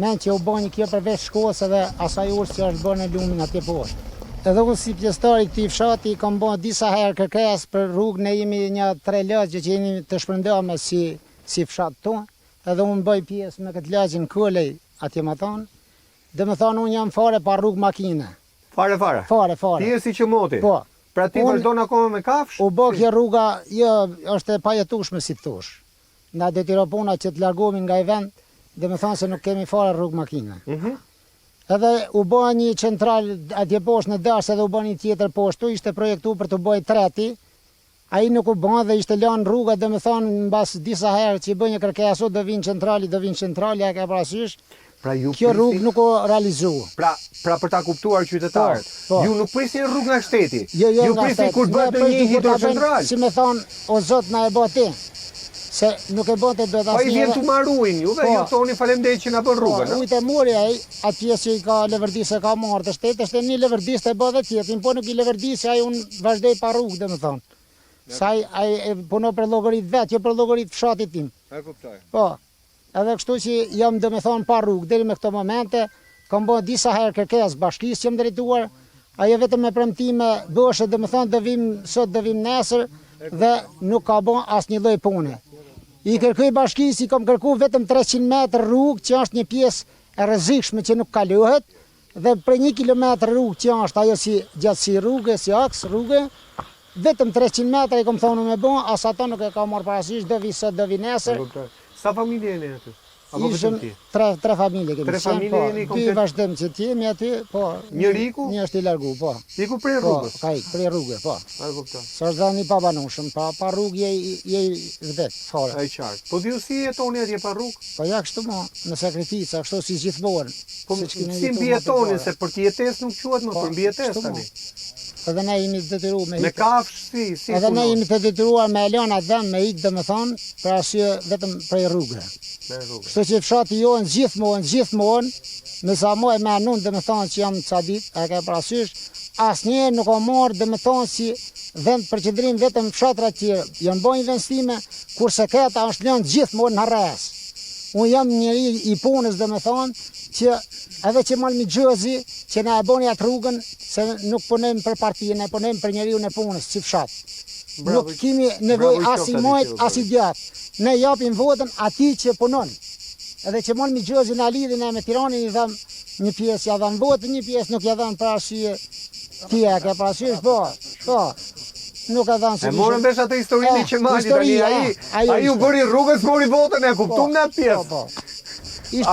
mend që u bën një kjo përveç shkollës edhe asaj urës që është bërë në lumin atje poshtë. Edhe unë si pjesëtari këtij fshati kam bën disa herë kërkesë për rrugë, ne jemi një 3 lagje që jemi të shpërndarme si fshat tonë, edhe unë bëj pjesë me këtë lagjen Kolej atje më thonë. Dhe me thonë unë jam fare pa rrugë makine. Fare. Fare. Ti je si që moti? Po. Pra ti vazhdon akoma me kafsh? U bë kjo rruga, jo, është e pajetueshme si thosh. Na detyroi puna që të largohemi nga i vend, dhe me thonë se nuk kemi fare rrugë makine. Edhe u bë një central atje poshtë në dash, edhe u bë një tjetër poshtu, ishte projektu për të bëj treti. Ai nuk u bën dhe ishte lënë rruga, dhe me thonë mbas disa herë që i bën një kërkesë, do vinë centrali, a ka parasysh. Pra kjo rrugë nuk u realizu. Pra për ta kuptuar qytetarët, ju nuk prisni rrugë nga shteti. Ju prisni kur bëhet një hidrocentral. Si me thonë, o Zot na e bë ti. Se nuk e bënte do ta. Po i vjen tu marruin juve, ju thoni faleminderit që na bën rrugën. Ujtë e mori ai, atë pjesë që i ka levërdisë ka marrë të shtetit, është një levërdisë të bë dhe tjetrin, po nuk i levërdisë ai unë vazhdoi pa rrugë, domethënë. Sa ai punon për llogarit vet, jo për llogarit fshatit tim. E kuptoj. Po. Edhe kështu që jam domethënë pa rrugë deri me këto momente, kam bën disa herë kërkesë bashkisë që më drejtuar, ajo vetëm me premtime boshe, domethënë do vim sot, do vim nesër dhe nuk ka bën asnjë lloj pune. I kërkoj bashkisë, i kam kërku vetëm 300 metër rrugë, që është një pjesë e rrezikshme që nuk kalohet, dhe për 1 kilometër rrugë që është ajo si gjatësi rrugë, si aks rrugë, vetëm 300 metra i kam thonë me bën, as ato nuk e ka marrë parasysh, do vi sot, do vi nesër. Sa familje jeni aty? Apo vetëm ti? 3 familje kemi. 3 familje jeni komplet. Dy vazhdim që ti jemi aty, po. Njëriku? Një është i largu, po. Iku prej rrugës. Po, ka ik prej rrugës, po. A kuptoj. Sa është dhënë pa banushëm, pa rrugë je vdet fare. Ai qartë. Po ju si jetoni atje pa rrugë? Po ja kështu më, në sakrificë, kështu si gjithmonë. Po si mbi jetoni, se për të jetesë nuk quhet më, për mbi jetesë tani. Edhe ne jemi të detyruar me kafsh si. Edhe ne jemi të detyruar me elon atë dëm me ik, domethënë, për arsye vetëm prej rrugës. Kështu që fshati jonë gjithmonë, me sa më e menun, domethënë që jam ca ditë, a ka parasysh, asnjëherë nuk ka marrë domethënë si vend për qendrim vetëm fshatra të tjerë. Janë bën investime, kurse këta është lënë gjithmonë në rres. Unë jam njëri i punës, domethënë, që edhe që Malmi Xhozi, që na e boni atë rrugën, se nuk punojmë për partinë, ne punojmë për njeriu në punës, si fshat. Nuk kemi nevojë as i majt, as i djatë. Ne japim votën atij që punon. Edhe që mon mi gjozin a lidhin e me Tiranin i dham një pjesë, ja dham votën, një pjesë nuk ja dham për arsye tjera, ke parasysh, po. Nuk e dham se E morën vesh atë historinë që mali tani, ai u bëri rrugës, mori votën, e kuptum në atë pjesë.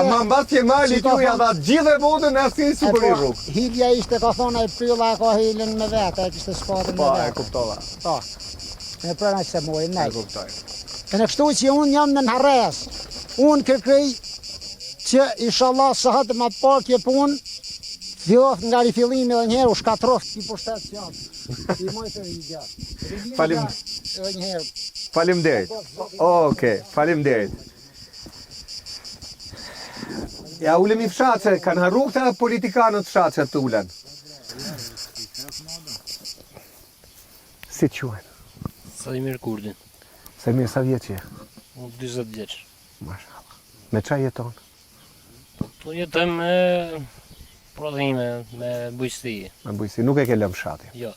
Ama mbas që mali ju ja dha gjithë votën, asnjë su bëri rrugë. Hilja ishte ka thonë ai prylla ka helën me vetë, ai kishte shpatën me Po, vetë. e kuptova. Po. E prana se mori E nej. kuptoj. E në kështu që unë jam në Harres. Unë kërkej që inshallah sahat më të parë kjo punë filloft nga rifillimi edhe njëherë u shkatroft i pushtet që jam. I mojtë e i gjatë. Edhe njëherë. Faleminderit. Okej, faleminderit. Ja ulemi fshatse, kanë harru këta politikanët fshatse të ulen. Si quhen? Sajmir Kurdin, Sajmir, sa vjeç je? 40 vjeç. Mashallah. Me çfarë jeton? Po jetojmë me prodhime, me bujqësi. Me bujqësi, nuk e ke lënë fshatin. Jo.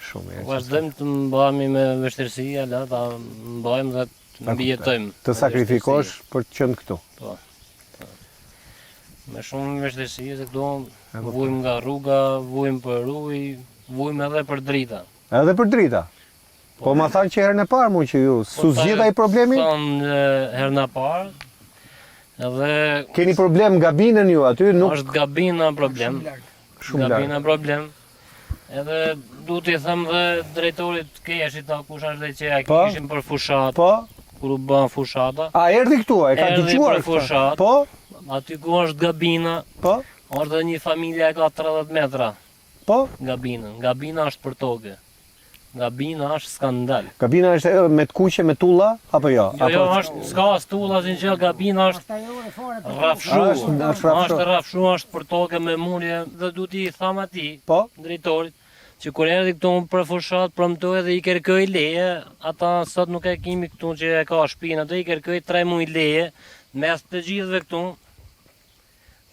Shumë mirë. Vazhdojmë të mbahemi me vështirësi, ala ta mbajmë dhe të mbijetojmë. Të sakrifikosh për të qenë këtu. Po. Me shumë vështirësi, se këtu vujmë nga rruga, vujmë për ujë, vujmë edhe për drita. Edhe për drita. Po ma thanë që herën e parë mu që ju su zgjidha i problemi? Thanë herën e parë, edhe... Keni problem gabinën ju aty? Është gabina problem. Shumë gabina problem. Edhe du t'i thëmë dhe drejtorit keshit ta kush është dhe që ja kishim për fushat. Po? Kur u bën fushata. A erdhi këtu, e ka Erdhi dëgjuar për fushat. Po? Aty ku është gabina. Po? Është dhe një familja e ka 30 metra. Po? Gabinën. Gabina është për toke. Gabina është skandal. Gabina është me të kuqe, me tulla, apo jo? Jo, është, s'ka tulla, si që gabina është rafshu. Është rafshu, është për toke me mundje, dhe du t'i tham ati, drejtorit, që kur erdhi këtu për fushat, premtoi dhe i kërkoi leje, ata sot nuk e kemi këtu që e ka shpinë, atë i kërkoi 3 muaj leje, mes të gjithëve këtu,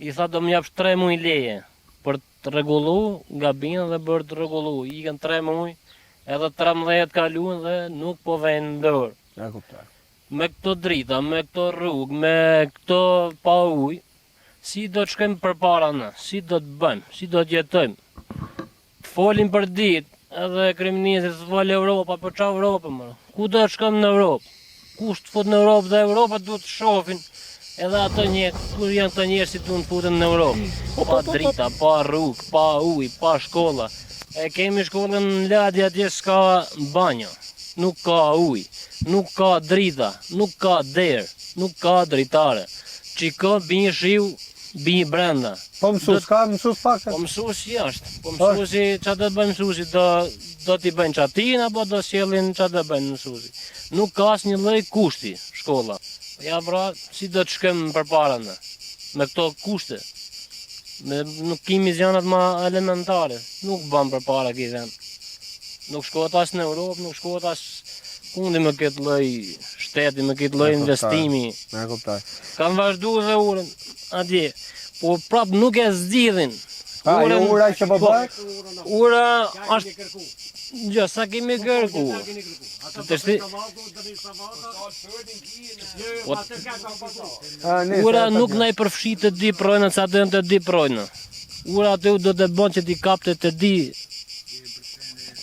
i tha do më japsh 3 muaj leje, për të rregullu gabinën dhe për të rregullu, ikën 3 muaj, edhe 13 kaluan dhe nuk po vejnë ndër. Ja kuptoj. Me këto drita, me këto rrugë, me këto pa ujë, si do të shkojmë përpara ne, si do të bëjmë, si do të jetojmë. Folim për ditë, edhe kryeministri të fol Evropa, për çfarë Evropë më? Ku do të shkojmë në Evropë? Kush të fut në Europë dhe Evropa duhet të shohin edhe ato kur janë të njerëz si duhet të futen në Europë. Pa drita, pa rrugë, pa ujë, pa shkolla. E kemi shkollën në Ladi atje s'ka banjo, nuk ka ujë, nuk ka drita, nuk ka derë, nuk ka dritare. Qiko bini shiu, bini brenda. Po mësus ka, mësus pak? Po mësus jashtë, po mësusi që të bëjnë mësusi, do t'i bëjnë qatin, apo do sjellin që të bëjnë mësusi. Nuk ka asë një lloj kushti shkolla. Ja pra, si do të shkëm për para në, me këto kushte. Nuk kemi zjanat ma elementare, nuk ban për para ki vend. Nuk shkohet as në Europë, nuk shkohet as kundi me këtë lloj shteti, me këtë lloj investimi. Me kuptoj. Kanë vazhdu dhe urën atje, po prap nuk e zgjidhin. Jo ura që po bëhet? Ura është... Jo, sa kemi kërku. Ura nuk na i përfshit të di projnë, sa të të di projnë. Ura atë do të bënë që t'i kapte të di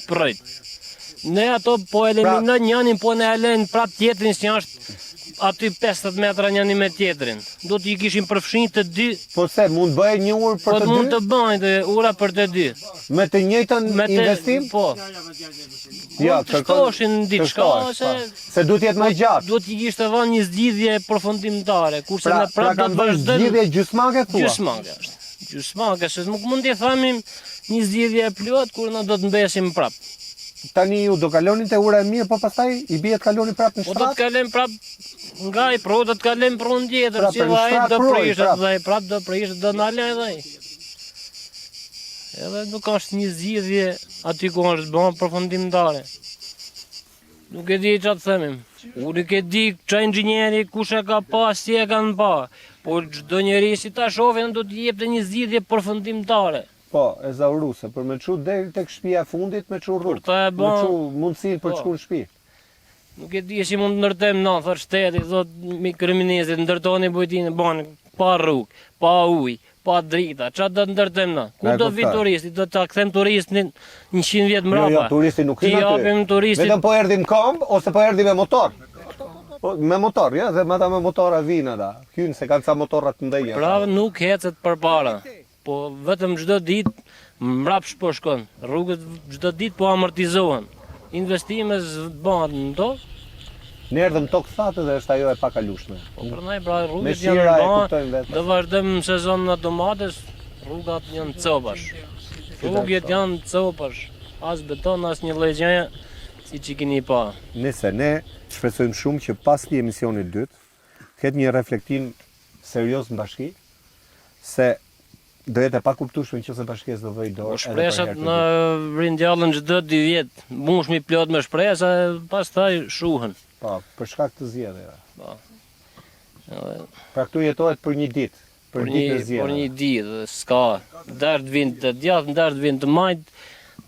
projnë. Ne ato po eliminojnë njënin, po ne elen prap tjetrin që është aty 50 metra njëni me tjetrin. Do t'i kishim përfshin të dy. Po se, mund bëjë një urë për të dy? Po mund të bëjnë ura për të dy. Me të njëjtën investim? Po. Ja, të shtoshin diçka, se duhet jetë më gjatë. Duhet t'i kishte vënë një zgjidhje përfundimtare, kurse ne pra prap do të vazhdojmë. Zgjidhje gjysmake thua? Gjysmake është. Gjysmake, se nuk mund t'i thamim një zgjidhje e plot kur ne do të mbesim prap. Tani ju do kaloni te ura e mirë, po pastaj i bie të kaloni prapë në shtrat? Po do të kalojmë prapë nga i pro, do të kalojmë pro në tjetër, që ai do prishet dhe prapë do prishet, do nalë edhe ai. Edhe nuk është një zgjidhje aty ku është bën përfundimtare. Nuk e di çfarë të themim. Unë nuk e di ç'a inxhinieri kush e ka pa, si e kanë pa. Po çdo njeri si ta shohin do të jepte një zgjidhje përfundimtare. Po, e zauruse, për me çu deri tek shtëpia e fundit me çu rrugë. ta e Me bën- çu mundësinë për të Po. shkuar në shtëpi. Nuk e di si mund të ndërtojmë na, thot shteti, thot mi kryeministit, ndërtoni bujtinë, bani pa rrugë, pa ujë, pa drita. Çfarë do të ndërtojmë na? Ku E do kuptoj. vi turisti? Do ta kthem turistin 100 vjet mbrapa. Jo, turisti nuk Ti hyn aty. japim turistit. Vetëm po erdhi në komb ose po erdhi me motor. Po, me motor, ja, dhe ata me motora vinë ata. Hyn se kanë ca motorra të mëdha. Pra nuk hecet përpara. Po vetëm çdo ditë mbrapsht po shkon. Rrugët çdo ditë po amortizohen. Investime bëhen në to. Ne erdhëm tokë thatë dhe është ajo e pakalueshme. Po prandaj pra Me rrugët shira janë e bëhen. kuptojmë vetë. Do vazhdojmë në sezonën e tomates, rrugat janë copash. Rrugët janë copash. As beton, as një lloj gjëje siç i keni pa. Nëse ne shpresojmë shumë që pas këtij emisioni të dytë ketë një reflektim serioz në bashki se do jetë e pakuptueshme nëse bashkia do vëj dorë. Po shpresat në rindjallën çdo 2 vjet. Mbushmi plot me shpresa, pastaj shuhen. Po, për shkak të zgjedhjeve. Po. Pra këtu jetohet për një ditë, për Për ditën e një zgjedhjeve. ditë, s'ka. Dert vin të djathtë, dert vin të majt,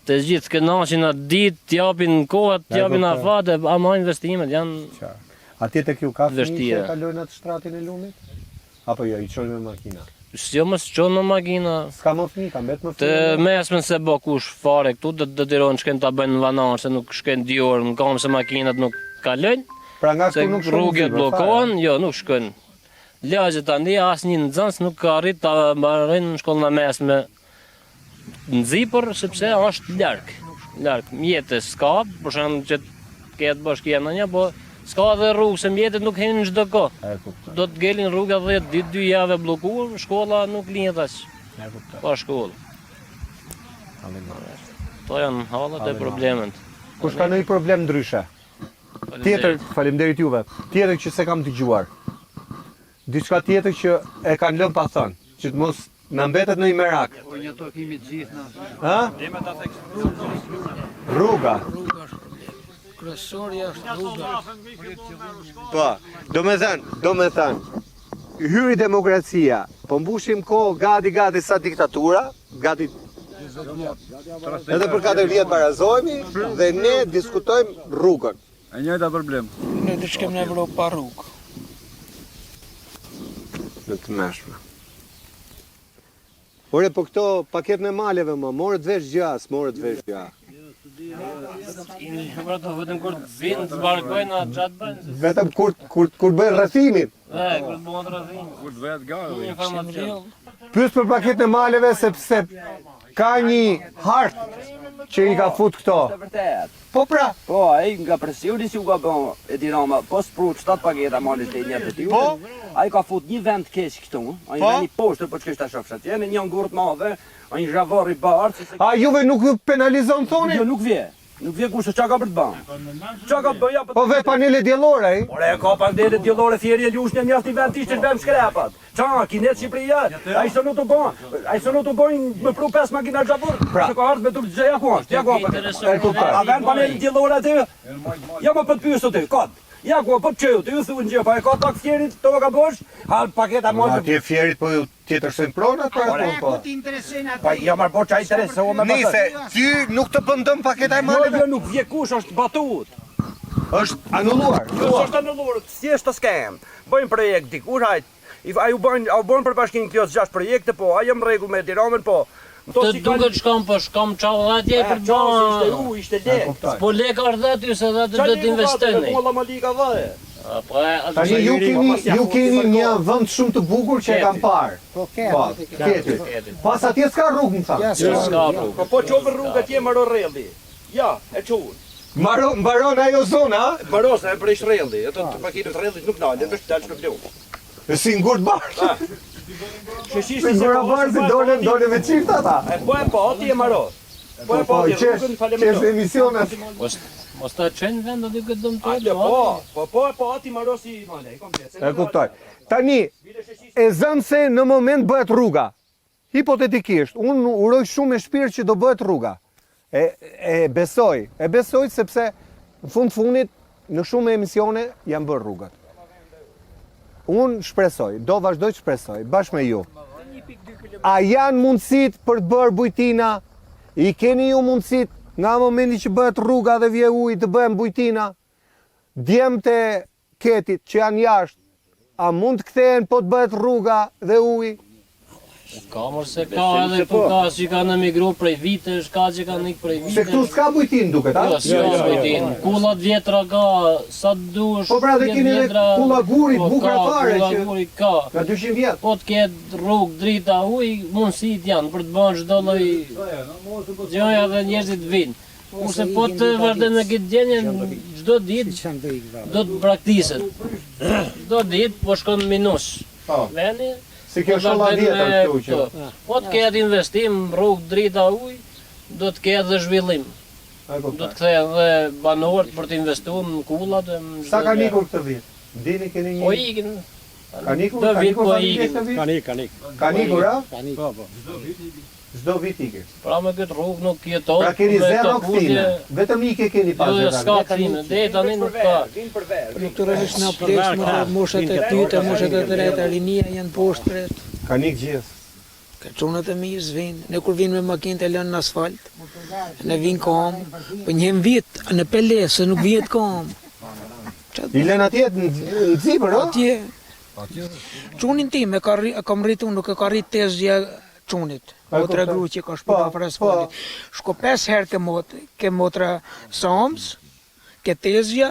të gjithë kënaqin atë ditë, t'japin kohët, t'japin kuptoj. afate, ama investimet janë Qartë. Atje tek ju ka fëmijë që Vështire. kalojnë atë shtratin e lumit? Apo jo, i çojnë me makina? jo mos çon në makina. S'ka më fëmijë, ka mbet më Të fëmijë. mesmen se bo kush fare këtu, do tiron shken ta bëjnë në vanar, se nuk shken 2 orë, në kam se makinat nuk kalojnë, Pra nga se këtu nuk shkon rrugët zibër, bllokohen, jo, nuk shkojnë. Lagjet tani asnjë nxënës nuk ka arrit ta mbarojnë në shkollën e mesme nxipër sepse është larg. Mjetet s'ka, për shembull që ketë bashkia në një, po s'ka dhe rrugë, se mjetet nuk henin çdo kohë. E kuptoj. Do të ngelin rruga 10 ditë, 2 javë bllokuar, shkolla nuk linjet as. E kuptoj. Pa shkollë. To janë hallet e problemet. Kush ka ndonjë problem ndryshe? Tjetër, faleminderit juve. Tjetër që se kam dëgjuar. Diçka tjetër që e kanë lënë pa thënë, që të mos na mbetet në një merak. Po një to kemi të gjithë na. Ha? Rruga. Kryesorja është rruga. Po, do me thënë, hyri demokracia, po mbushim kohë gati sa diktatura, gati edhe për 4 vjet barazohemi dhe ne diskutojmë rrugën. E njëjta problem. Ne do shkem në Evropë pa rrugë. Në të mëshme. Ore, po këto paketën e maleve më, morët vesh gjas, morët vesh gjas. Pra do vetëm kur të vinë të barkojnë atë çat bëjnë. Vetëm kur bëjnë rrethimin. Kur të bëhen rrethim. Kur të vetë gati. Informacion. Pyes për paketën e maleve sepse ka një hartë që i ka fut këto. Vërtet. Po pra, Po, ai nga presioni si u ka bën e dirama, po sprut 7 paketa malit të një të tillë. Po? Ai ka fut një vend keq këtu, ai Po? vend i poshtë po çka shofshat. Jeni një ngurt madhe, ai një zhavorr i bardh, se a juve nuk ju penalizon thoni? jo nuk vje. Nuk vje kush çka ka për të bën. Çka ka bëja për Po ve panele diellore, ai? Ore, ka pandele djellore thjerje lushnë e mjafti vend ishte vend shkrepat. Qa, kinet Shqipëria, a i së nuk të bojnë, a i së nuk të bojnë më pru 5 makina gjabur, që ka ardhë me të gjëja ku është, ja ku është. A vend panele djellore aty, ja më për të pysë të ty, kod. Ja ku, po të qëju, të ju thunë gjë, pa e ka tak fjerit, të ka bosh, halë paketa mojë. Atje fjerit po tjetër se në pronat para po. Pa ja marrë po qa interesohë me Nise, ty nuk të pëndëm paketa e maleve? Jo, nuk vje kush, është batut. është anulluar. Është anulluar, thjesht të skem. Bëjmë projekt dikur, hajt. Ai u bën për bashkinë Klos 6 projekte, po, ai jam rregull me Tiranën, po. Të duket shkam po shkam çau atje për Ishte ishte lek. Po lek ardha ty se atë do të investoni. Po la malika vaje. Po Tani ju keni një vend shumë të bukur që e kam parë. Po Po, keti. Pas atje s'ka rrugë më tha. s'ka rrugë. Po çove rrugë atje maro rrelli. Ja, e çon. Mbaron ajo zona, Marosa e prish rrelli. Ato pakitë rrellit nuk dalin, vetë dalë në blu. si ngurt bardh. Sheshi Si ngurt bardh dolen me çift ata. Po e po, ti e maro. Po e po, ti qesh rrugën faleminderit. emisionet. Mos ta çojnë vend aty këtë dëm Atë tonë. po, ti maro si male, komplet. E kuptoj. Tani, e zëm se në moment bëhet rruga. Hipotetikisht, unë uroj shumë me shpirt që do bëhet rruga. E besoj sepse në fundit në shumë emisione janë bërë rrugat. Unë shpresoj, do vazhdoj të shpresoj, bashkë me ju, A janë mundësit për të bërë bujtina? I keni ju mundësit nga momenti që bëhet rruga dhe vje ujë të bëhen bujtina? Djemët e ketit që janë jashtë, a mund të kthehen po të bëhet rruga dhe ujë? Ka mërë se ka edhe po ka që kanë emigru prej vitesh, ka që kanë ikë prej vitesh. Se këtu s'ka bujtin duket, a? Jo, s'ka bujtin. Kullat vjetra ka, sa të dush. Po pra dhe keni dhe kulla gurit, bukra fare që... Kulla gurit ka. Nga 200 vjetë. Po të ketë rrugë, drita, ujë, mundësit janë për të bënë çdo lloj gjoja dhe njerëzit vinë. Kurse po të vazhdojmë në këtë gjendje, çdo ditë do të braktiset. Çdo ditë po shkon minus. Veni Se kjo sholla vjetër këtu që... Po të ketë investim, rrugë, drita, ujë, do të ketë dhe zhvillim. Do të kthehen dhe banorët për të investuar në kullat. Sa ka nikur këtë vit? Dini keni një... Po ikin. Ka nikur sa vit këtë vit? Ka nikur, a? Po. Çdo vit ikin. Pra me këtë rrugë nuk jeton. Pra keni zero kthime. Vetëm ike keni pas Jo, s'ka kthime. Deri tani nuk ka. Naturalisht në aplesh më moshat e dyta, moshat e treta, rinia janë poshtë. Ka nik gjithë. Ka çunat e mirë vinë. Ne kur vinë me makinë të lënë në asfalt, ne vinë kom, po një vit në pelesë nuk vjet kom. I lën atje në zipër, o? Atje. Çunin tim e kam rritur, nuk e ka rrit tezja çunit. O tre gru që ka shpika për asfaltit. Shko 5 herë ke motra sams, ke tezja,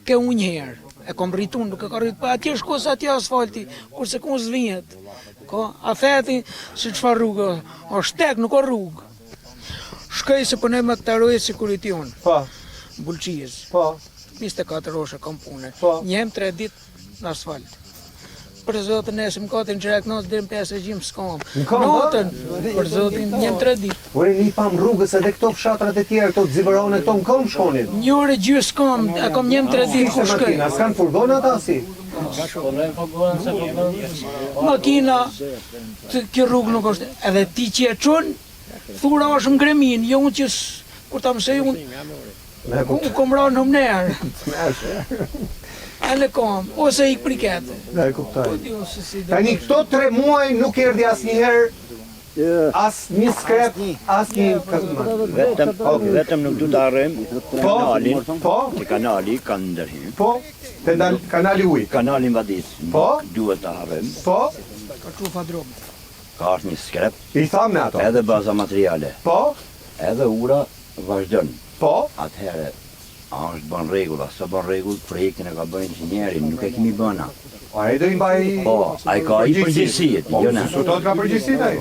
ke unë herë. E kom rritun, nuk e ka rrit, pa atje shko sa atje asfalti, kurse ku s'vijet. A theti, si qëfar rrugë, o shtek, nuk o rrugë. Shkej se përnej me këta rojë si kurit jonë. Pa. Bulqiz. Pa. 24 orë kam punë. Pa. Njem 3 ditë në asfalt. Për zotin nesëm katën qerek nësë dhe në 5 e gjimë s'kam. Notën, për zotin njem 3 ditë. Ore një pam rrugës edhe këto fshatrat e tjerë, këto zivarone këto në kom shkonin. Një orë gjys s'kam, e kam njem 3 ditë ku shkej. Makina, s'kan furgon ata si? Makina, kjo rrugë nuk është, edhe ti që e qonë, thura është më gremin, jo unë që kur ta mësej unë kom ranë në mnerë. E në kom, ose i prikete. Dhe e kuptoj. Tani këto 3 muaj nuk erdi as njëherë, as një skrep, as një... Vetëm nuk du të arrem kanalin, të kanali kanë ndërhim. Po, të kanali uj. Kanalin vadis, nuk duhet të arrem. Po, ka trufa dromë. Ka është një skrep, i tham me ato. edhe baza materiale, Po, edhe ura vazhdon. po, Atëhere, a është bën rregull, a s'ka bën rregull, projektin e ka bën inxhinierin, nuk e kemi bëna. a e do i mbaj... Po, a i ka i përgjithësijet, jo ne. Po, ka përgjithësit ai.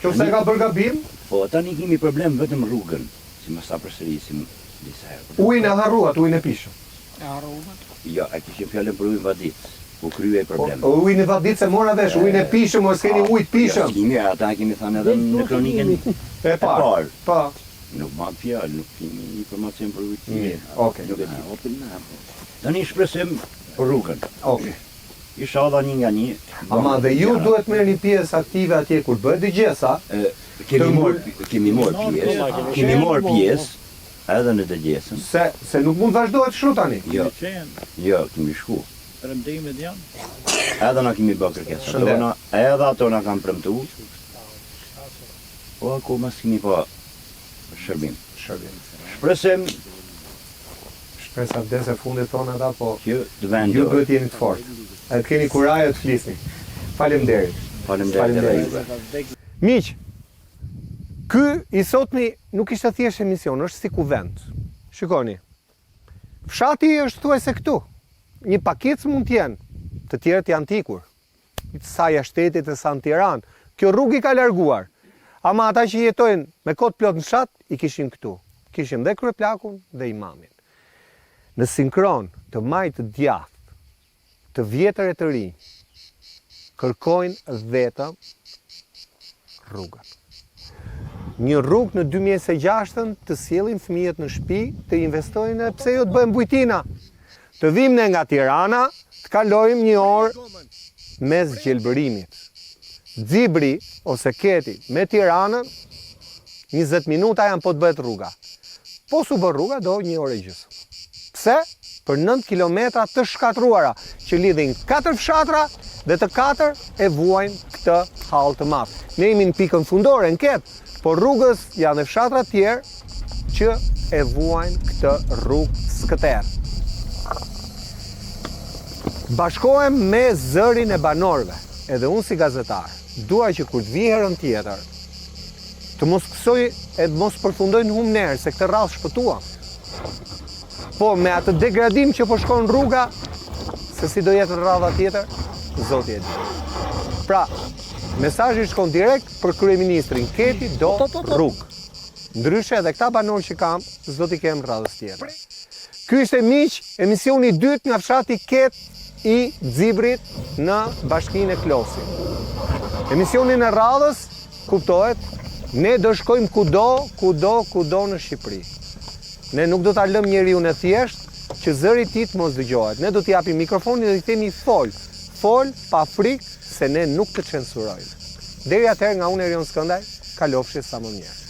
Që se ka bërë gabim, Po, tani kemi problem vetëm rrugën, si më sa përsërisim disa herë. ujnë e harruat, ujnë e pishëm. Jo, e kishim fjallën për ujnë vadit, u krye problem. Ujnë e vadit se mora vesh, ujnë e pishëm, o s'keni ujtë pishëm. Jo, mirë, ata kemi thënë edhe në kronikën E parë. Pa. Nuk ma fjallë, nuk kemi informacion për ujtë tjere. Okej. Nuk e di. Tani shpresim për rrugën. Okej. Isha dha një nga një. Ama dhe ju duhet merr një pjesë aktive atje kur bëhet dëgjesa. Kemi marrë pjesë edhe në dëgjesën. Se nuk mund vazhdohet kështu tani. Jo, kemi shku. Premtimet janë. Edhe na kemi bërë kërkesa tona, edhe ato na kanë premtuar. Po akoma s'kemi pa shërbim. Shpresim shpresat dese fundit tonë ata, po që të vendojë. Ju duhet jeni të fortë. E të keni kuraje të flisni. Faleminderit. Faleminderit. Miq, ky i sotmi nuk ishte thjesht emision, është si kuvent. Shikoni. Fshati është thuajse këtu. Një pakic mund të jenë, të tjerët janë tikur. Sa ja shtetit e sa në Tiranë. Kjo rrugë i ka larguar. Ama ata që jetojnë me kot plot në fshat, i kishin këtu. Kishin dhe kryeplakun dhe imamin. Në sinkron të majtë të djathtë, të vjetër e të rinj, kërkojnë vetëm rrugën. Një rrugë në 2006 të sjellin fëmijët në shtëpi, të investojnë pse jo të bëjmë bujtina. Të vim ne nga Tirana, të kalojmë një orë mes gjelbërimit. Xibri ose Keti me Tiranën, 20 minuta janë po të bëhet rruga. Po su bë rruga do 1 orë e gjysmë. Pse? për 9 kilometra të shkatruara që lidhin 4 fshatra dhe të 4 e vuajnë këtë hall të madh. Ne jemi në pikën fundore në ket, por rrugës janë dhe fshatra tjerë që e vuajnë këtë rrugë skëter. Bashkohem me zërin e banorëve, edhe unë si gazetar, dua që kur të vi herën tjetër, të mos kësoj e të mos përfundoj në humner, se këtë rrallë shpëtuam. Po, me atë degradim që po shkon rruga, se si do jetë rralla tjetër, zoti e di. Pra, mesazhi shkon direkt për kryeministrin, Keti do rrugë. Ndryshe edhe këta banorë që kam, s'do t'i kem rradhës tjetër. Ky ishte miq, emisioni i dytë nga fshati Ket i Xibrit në bashkinë e Klosit. Emisionin e radhës, kuptohet, ne do shkojmë kudo në Shqipëri. Ne nuk do ta lëm njeriu në thjesht që zëri i tij të mos dëgjohet. Ne do t'i japim mikrofonin dhe i themi fol pa frikë se ne nuk të censurojmë. Deri atëherë nga unë Erion Skëndaj, kalofshi sa më mirë.